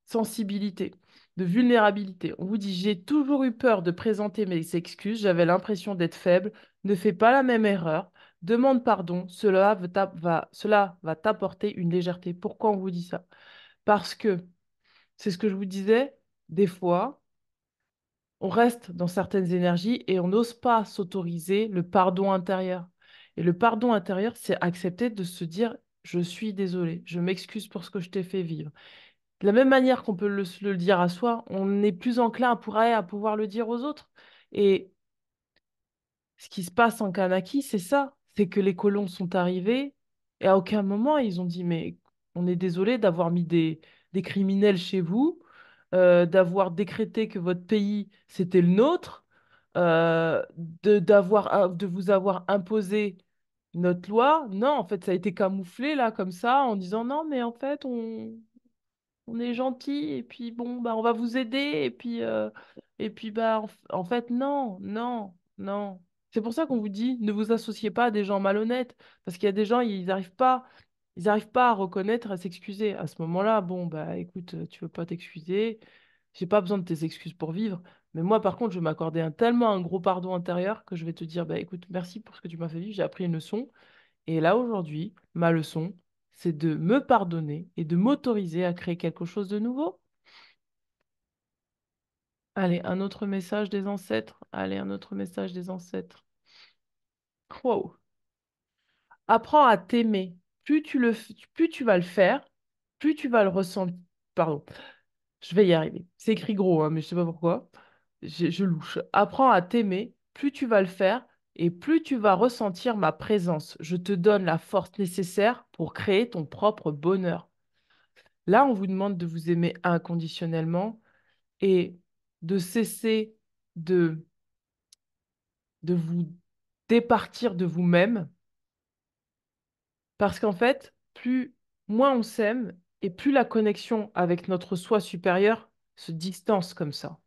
sensibilité, de vulnérabilité. On vous dit, j'ai toujours eu peur de présenter mes excuses, j'avais l'impression d'être faible, ne fais pas la même erreur, demande pardon, cela va t'apporter une légèreté. Pourquoi on vous dit ça? Parce que, c'est ce que je vous disais, des fois, on reste dans certaines énergies et on n'ose pas s'autoriser le pardon intérieur. Et le pardon intérieur, c'est accepter de se dire, je suis désolé, je m'excuse pour ce que je t'ai fait vivre. De la même manière qu'on peut le dire à soi, on est plus enclin à pouvoir le dire aux autres. Et ce qui se passe en Kanaki, c'est ça. C'est que les colons sont arrivés et à aucun moment ils ont dit, mais on est désolé d'avoir mis des criminels chez vous, d'avoir décrété que votre pays, c'était le nôtre, de vous avoir imposé notre loi. Non, en fait, ça a été camouflé là, comme ça, en disant non, mais en fait, on est gentil et puis bon bah on va vous aider et puis bah en fait non non non, c'est pour ça qu'on vous dit ne vous associez pas à des gens malhonnêtes parce qu'il y a des gens ils arrivent pas à reconnaître à s'excuser à ce moment-là. Bon bah écoute, tu veux pas t'excuser, j'ai pas besoin de tes excuses pour vivre. Mais moi par contre je vais m'accorder tellement un gros pardon intérieur que je vais te dire bah écoute, merci pour ce que tu m'as fait vivre, j'ai appris une leçon. Et là, aujourd'hui, ma leçon, c'est de me pardonner et de m'autoriser à créer quelque chose de nouveau. Allez, un autre message des ancêtres. Allez, un autre message des ancêtres. Wow. Apprends à t'aimer. Plus tu vas le faire, plus tu vas le ressentir. Pardon, je vais y arriver. C'est écrit gros, hein, mais je sais pas pourquoi. Je louche. Apprends à t'aimer. Plus tu vas le faire et plus tu vas ressentir ma présence. Je te donne la force nécessaire pour créer ton propre bonheur. Là, on vous demande de vous aimer inconditionnellement et de cesser de, de vous départir de vous-même parce qu'en fait, moins on s'aime et plus la connexion avec notre soi supérieur se distance comme ça.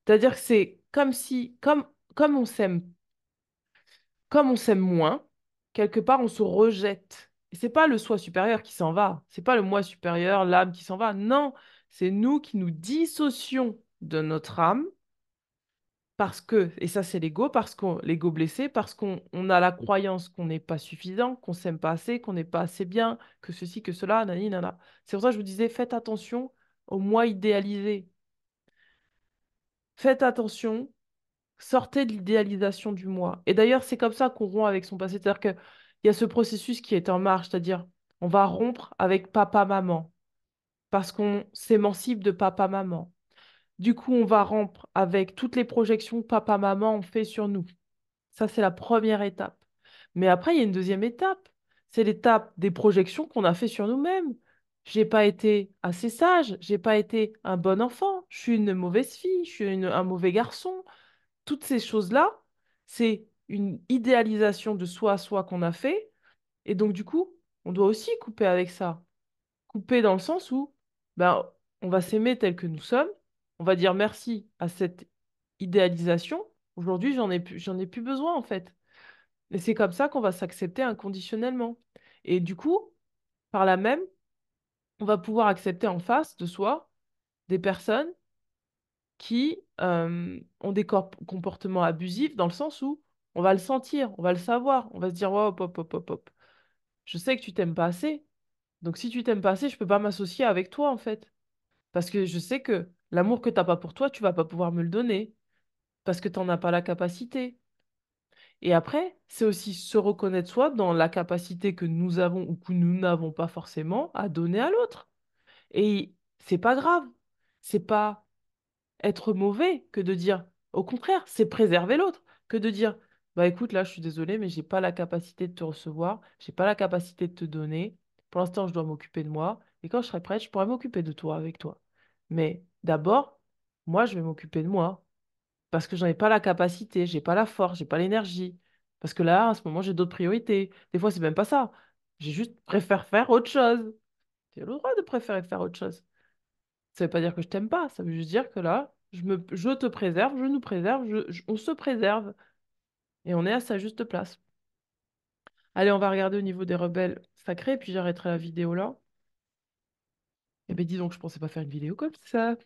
C'est-à-dire que c'est comme si, comme on s'aime moins, quelque part on se rejette. Et c'est pas le soi supérieur qui s'en va, c'est pas le moi supérieur, l'âme qui s'en va. Non, c'est nous qui nous dissocions de notre âme parce que, et ça c'est l'ego, parce qu'on l'ego blessé, parce qu'on a la croyance qu'on n'est pas suffisant, qu'on s'aime pas assez, qu'on n'est pas assez bien, que ceci, que cela, nani, nana. C'est pour ça que je vous disais, faites attention au moi idéalisé. Faites attention, sortez de l'idéalisation du moi. Et d'ailleurs, c'est comme ça qu'on rompt avec son passé. C'est-à-dire qu'il y a ce processus qui est en marche, c'est-à-dire on va rompre avec papa-maman parce qu'on s'émancipe de papa-maman. Du coup, on va rompre avec toutes les projections que papa-maman ont fait sur nous. Ça, c'est la première étape. Mais après, il y a une deuxième étape. C'est l'étape des projections qu'on a fait sur nous-mêmes. J'ai pas été assez sage, j'ai pas été un bon enfant, je suis une mauvaise fille, je suis un mauvais garçon. Toutes ces choses-là, c'est une idéalisation de soi à soi qu'on a fait. Et donc, du coup, on doit aussi couper avec ça. Couper dans le sens où ben, on va s'aimer tel que nous sommes, on va dire merci à cette idéalisation. Aujourd'hui, j'en ai plus besoin, en fait. Et c'est comme ça qu'on va s'accepter inconditionnellement. Et du coup, par là même, on va pouvoir accepter en face de soi des personnes qui ont des comportements abusifs dans le sens où on va le sentir, on va le savoir, on va se dire, wow, hop, hop, hop, hop, hop. Je sais que tu t'aimes pas assez. Donc si tu t'aimes pas assez, je peux pas m'associer avec toi, en fait. Parce que je sais que l'amour que t'as pas pour toi, tu vas pas pouvoir me le donner. Parce que t'en as pas la capacité. Et après, c'est aussi se reconnaître soi dans la capacité que nous avons ou que nous n'avons pas forcément à donner à l'autre. Et c'est pas grave. C'est pas être mauvais que de dire, au contraire, c'est préserver l'autre, que de dire, bah écoute, là, je suis désolée, mais j'ai pas la capacité de te recevoir, j'ai pas la capacité de te donner. Pour l'instant, je dois m'occuper de moi, et quand je serai prête, je pourrai m'occuper de toi avec toi. Mais d'abord, moi, je vais m'occuper de moi, parce que j'en ai pas la capacité, j'ai pas la force, j'ai pas l'énergie. Parce que là, à ce moment, j'ai d'autres priorités. Des fois, c'est même pas ça. J'ai juste préfère faire autre chose. J'ai le droit de préférer faire autre chose. Ça veut pas dire que je t'aime pas, ça veut juste dire que là, je te préserve, je nous préserve, on se préserve et on est à sa juste place. Allez, on va regarder au niveau des rebelles sacrés, puis j'arrêterai la vidéo là. Eh ben dis donc, je pensais pas faire une vidéo comme ça.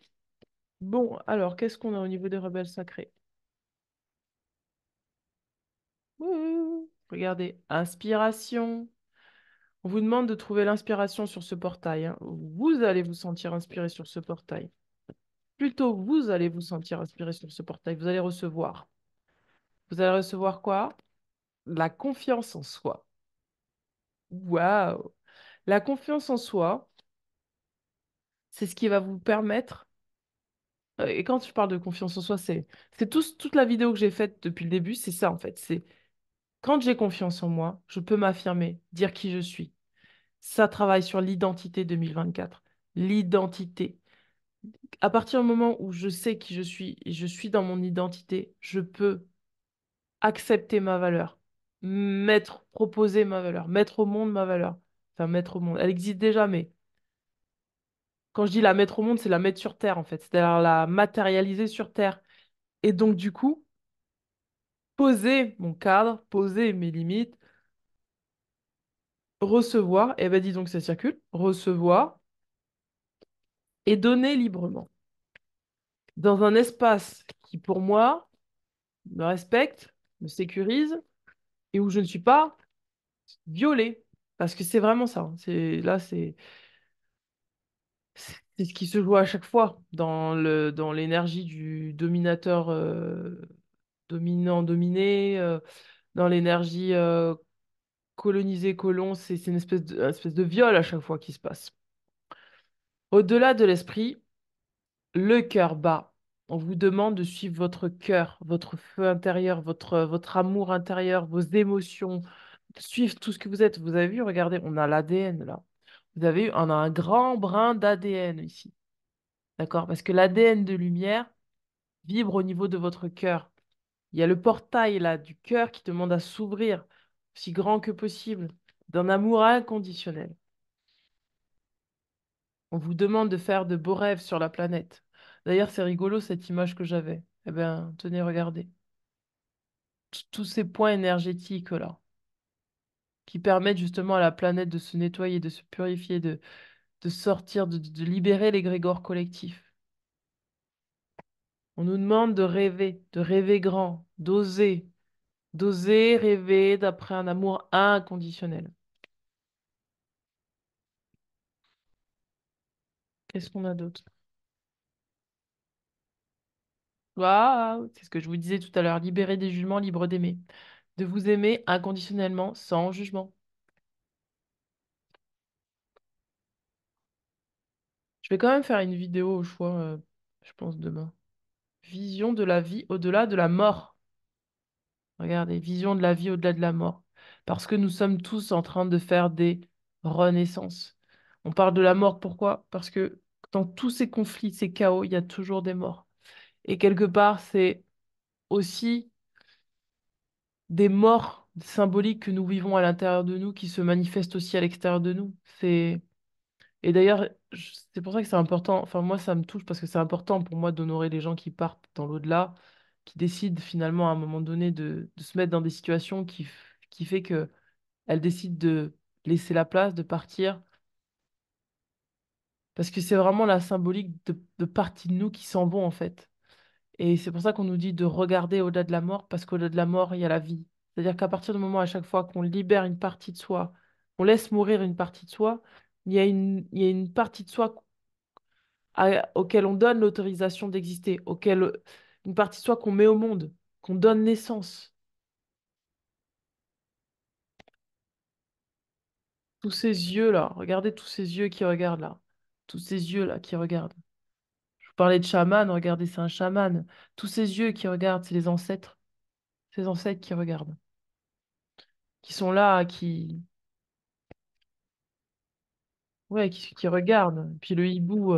Bon, alors, qu'est-ce qu'on a au niveau des rebelles sacrés? Regardez, inspiration. On vous demande de trouver l'inspiration sur ce portail, hein. Vous allez vous sentir inspiré sur ce portail. Plutôt, vous allez vous sentir inspiré sur ce portail. Vous allez recevoir. Vous allez recevoir quoi? La confiance en soi. Waouh! La confiance en soi, c'est ce qui va vous permettre. Et quand je parle de confiance en soi, c'est toute la vidéo que j'ai faite depuis le début, c'est ça en fait. C'est quand j'ai confiance en moi, je peux m'affirmer, dire qui je suis. Ça travaille sur l'identité 2024. L'identité. À partir du moment où je sais qui je suis et je suis dans mon identité, je peux accepter ma valeur, proposer ma valeur, mettre au monde ma valeur. Enfin, mettre au monde. Elle existe déjà, mais quand je dis la mettre au monde, c'est la mettre sur Terre, en fait. C'est-à-dire la matérialiser sur Terre. Et donc, du coup, poser mon cadre, poser mes limites, recevoir, et ben dis donc ça circule, recevoir et donner librement. Dans un espace qui, pour moi, me respecte, me sécurise, et où je ne suis pas violée. Parce que c'est vraiment ça, hein. C'est ce qui se joue à chaque fois dans l'énergie du dominateur dominant, dominé, dans l'énergie colonisé, colon, c'est une espèce de viol à chaque fois qui se passe. Au-delà de l'esprit, le cœur bat. On vous demande de suivre votre cœur, votre feu intérieur, votre amour intérieur, vos émotions, suivre tout ce que vous êtes. Vous avez vu, regardez, on a l'ADN là. Vous avez vu, on a un grand brin d'ADN ici. D'accord? Parce que l'ADN de lumière vibre au niveau de votre cœur. Il y a le portail là du cœur qui demande à s'ouvrir aussi grand que possible, d'un amour inconditionnel. On vous demande de faire de beaux rêves sur la planète, D'ailleurs, c'est rigolo cette image que j'avais. Eh bien, tenez, regardez. Tous ces points énergétiques là, qui permettent justement à la planète de se nettoyer, de se purifier, de sortir, de libérer l'égrégore collectif. On nous demande de rêver grand, d'oser rêver d'après un amour inconditionnel. Qu'est-ce qu'on a d'autre? Waouh, c'est ce que je vous disais tout à l'heure, libérer des jugements, libre d'aimer. De vous aimer inconditionnellement, sans jugement. Je vais quand même faire une vidéo au choix, je pense demain. Vision de la vie au-delà de la mort. Regardez, vision de la vie au-delà de la mort. Parce que nous sommes tous en train de faire des renaissances. On parle de la mort, pourquoi? Parce que dans tous ces conflits, ces chaos, il y a toujours des morts. Et quelque part, c'est aussi des morts symboliques que nous vivons à l'intérieur de nous qui se manifestent aussi à l'extérieur de nous. Et d'ailleurs, c'est pour ça que c'est important, enfin moi ça me touche parce que c'est important pour moi d'honorer les gens qui partent dans l'au-delà, qui décident finalement à un moment donné de se mettre dans des situations qui fait que elles décident de laisser la place, de partir, parce que c'est vraiment la symbolique de parties de nous qui s'en vont en fait. Et c'est pour ça qu'on nous dit de regarder au-delà de la mort, parce qu'au-delà de la mort, il y a la vie. C'est-à-dire qu'à partir du moment, à chaque fois qu'on libère une partie de soi, on laisse mourir une partie de soi, il y a une partie de soi auquel on donne l'autorisation d'exister, une partie de soi qu'on met au monde, qu'on donne naissance. Tous ces yeux-là, regardez tous ces yeux qui regardent là. Tous ces yeux-là qui regardent. Je vous parlais de chaman, regardez, c'est un chaman. Tous ces yeux qui regardent, c'est les ancêtres. Ces ancêtres qui regardent. Qui sont là, ouais, qui regardent. Puis le hibou,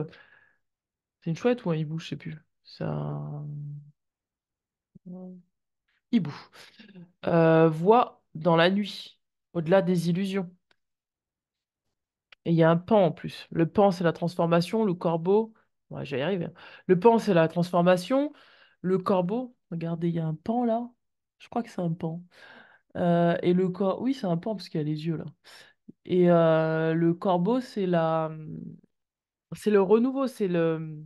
c'est une chouette ou un hibou, je sais plus. C'est un hibou. Voit dans la nuit, au-delà des illusions. Et il y a un pan en plus. Le pan, c'est la transformation. Le corbeau, ouais, j'y arrive, hein. Le pan, c'est la transformation. Le corbeau, regardez, il y a un pan là. Je crois que c'est un pan. Et le corps, oui, c'est un pan parce qu'il y a les yeux là. Et le corbeau, c'est le renouveau, c'est une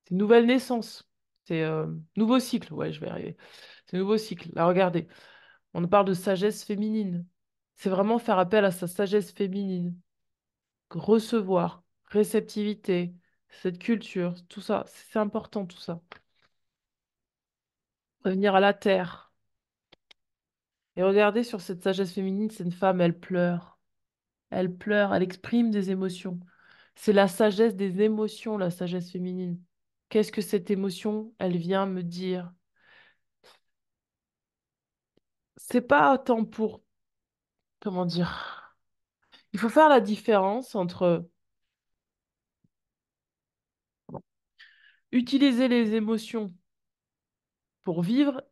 nouvelle naissance. C'est nouveau cycle. Ouais, je vais y arriver. C'est nouveau cycle. Là, regardez, on parle de sagesse féminine. C'est vraiment faire appel à sa sagesse féminine. Recevoir, réceptivité, cette culture, tout ça, c'est important tout ça. Revenir à la terre. Et regardez sur cette sagesse féminine, c'est une femme, elle pleure. Elle pleure, elle exprime des émotions. C'est la sagesse des émotions, la sagesse féminine. Qu'est-ce que cette émotion, elle vient me dire? C'est pas autant pour, comment dire? Il faut faire la différence entre utiliser les émotions pour vivre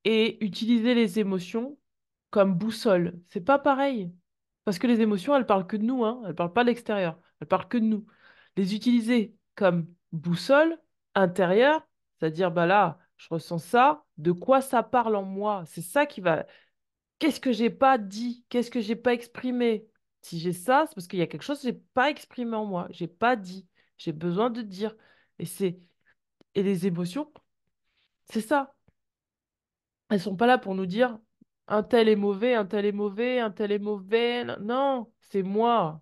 et utiliser les émotions comme boussole. C'est pas pareil. Parce que les émotions, elles parlent que de nous, hein. Elles parlent pas de l'extérieur. Elles parlent que de nous. Les utiliser comme boussole intérieure, c'est-à-dire, bah là, je ressens ça, de quoi ça parle en moi? C'est ça qui va. Qu'est-ce que j'ai pas dit? Qu'est-ce que j'ai pas exprimé? Si j'ai ça, c'est parce qu'il y a quelque chose que j'ai pas exprimé en moi. J'ai pas dit. J'ai besoin de dire. Et c'est. Et les émotions, c'est ça. Elles sont pas là pour nous dire un tel est mauvais, un tel est mauvais, un tel est mauvais. Non, c'est moi.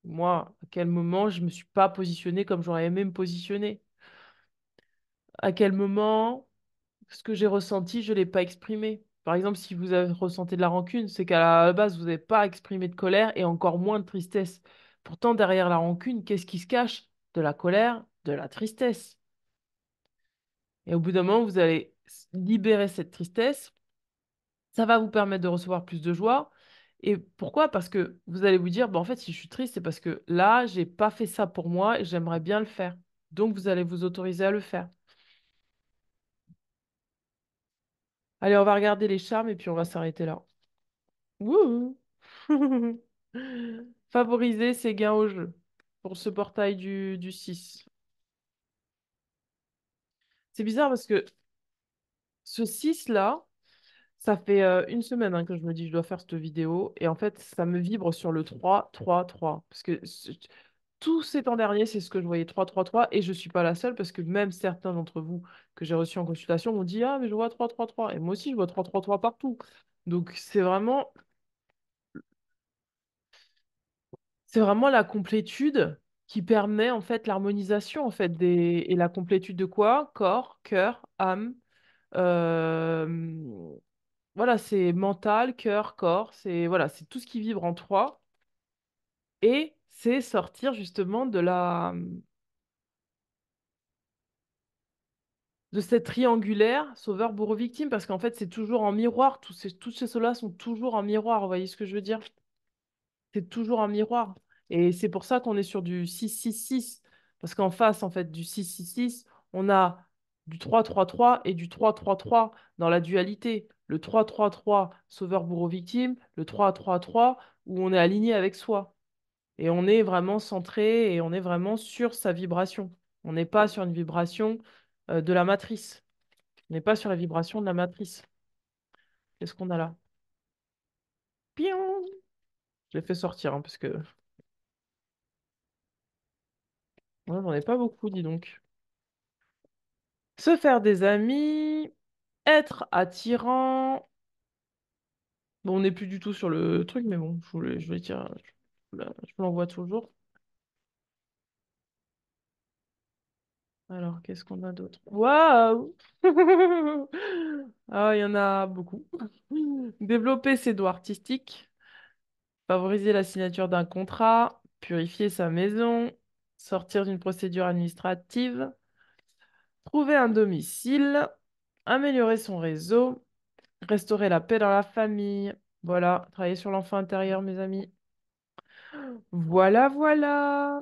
Moi, à quel moment je me suis pas positionnée comme j'aurais aimé me positionner? À quel moment ce que j'ai ressenti, je l'ai pas exprimé? Par exemple, si vous avez ressenti de la rancune, c'est qu'à la base, vous n'avez pas exprimé de colère et encore moins de tristesse. Pourtant, derrière la rancune, qu'est-ce qui se cache? De la colère, de la tristesse. Et au bout d'un moment, vous allez libérer cette tristesse. Ça va vous permettre de recevoir plus de joie. Et pourquoi? Parce que vous allez vous dire, bah, en fait, si je suis triste, c'est parce que là, j'ai pas fait ça pour moi et j'aimerais bien le faire. Donc, vous allez vous autoriser à le faire. Allez, on va regarder les charmes et puis on va s'arrêter là. Wouhou! Favoriser ses gains au jeu pour ce portail du 6. C'est bizarre parce que ce 6 là, ça fait une semaine hein, que je me dis je dois faire cette vidéo et en fait ça me vibre sur le 3 3 3 parce que tous ces temps derniers c'est ce que je voyais 3 3 3 et je suis pas la seule parce que même certains d'entre vous que j'ai reçus en consultation m'ont dit ah mais je vois 3 3 3 et moi aussi je vois 3 3 3 partout. Donc c'est vraiment la complétude qui permet en fait l'harmonisation en fait des et la complétude de quoi? Corps, cœur, âme. euh, Voilà, c'est mental, cœur, corps, c'est voilà, c'est tout ce qui vibre en trois et c'est sortir justement de cette triangulaire sauveur bourreau victime parce qu'en fait c'est toujours en miroir, tous ces ceux-là sont toujours en miroir, vous voyez ce que je veux dire? C'est toujours un miroir. Et c'est pour ça qu'on est sur du 6-6-6. Parce qu'en face, en fait, du 6-6-6, on a du 3-3-3 et du 3-3-3 dans la dualité. Le 3-3-3, sauveur bourreau victime, le 3-3-3 où on est aligné avec soi. Et on est vraiment centré et on est vraiment sur sa vibration. On n'est pas sur une vibration de la matrice. On n'est pas sur la vibration de la matrice. Qu'est-ce qu'on a là? Pion. Je l'ai fait sortir hein, parce que moi, j'en ai pas beaucoup, dis donc. Se faire des amis, être attirant. Bon, on n'est plus du tout sur le truc, mais bon, je voulais dire, je vous l'envoie toujours. Alors, qu'est-ce qu'on a d'autre? Waouh! Ah, il y en a beaucoup. Développer ses doigts artistiques, favoriser la signature d'un contrat, purifier sa maison, sortir d'une procédure administrative, trouver un domicile, améliorer son réseau, restaurer la paix dans la famille. Voilà, travailler sur l'enfant intérieur, mes amis. Voilà, voilà.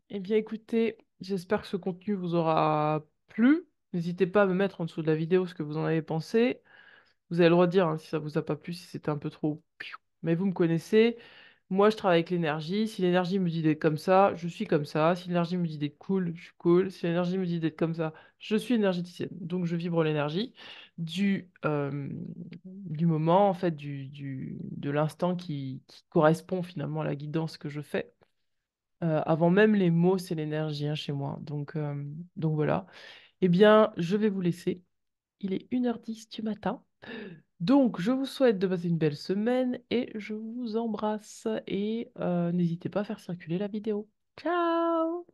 Eh bien, écoutez, j'espère que ce contenu vous aura plu. N'hésitez pas à me mettre en dessous de la vidéo ce que vous en avez pensé. Vous allez le redire hein, si ça vous a pas plu, si c'était un peu trop. Mais vous me connaissez. Moi, je travaille avec l'énergie. Si l'énergie me dit d'être comme ça, je suis comme ça. Si l'énergie me dit d'être cool, je suis cool. Si l'énergie me dit d'être comme ça, je suis énergéticienne. Donc, je vibre l'énergie du moment, en fait, de l'instant qui correspond finalement à la guidance que je fais. Avant même les mots, c'est l'énergie hein, chez moi. Donc voilà. Eh bien, je vais vous laisser. Il est 1h10 du matin. Donc, je vous souhaite de passer une belle semaine et je vous embrasse. Et n'hésitez pas à faire circuler la vidéo. Ciao!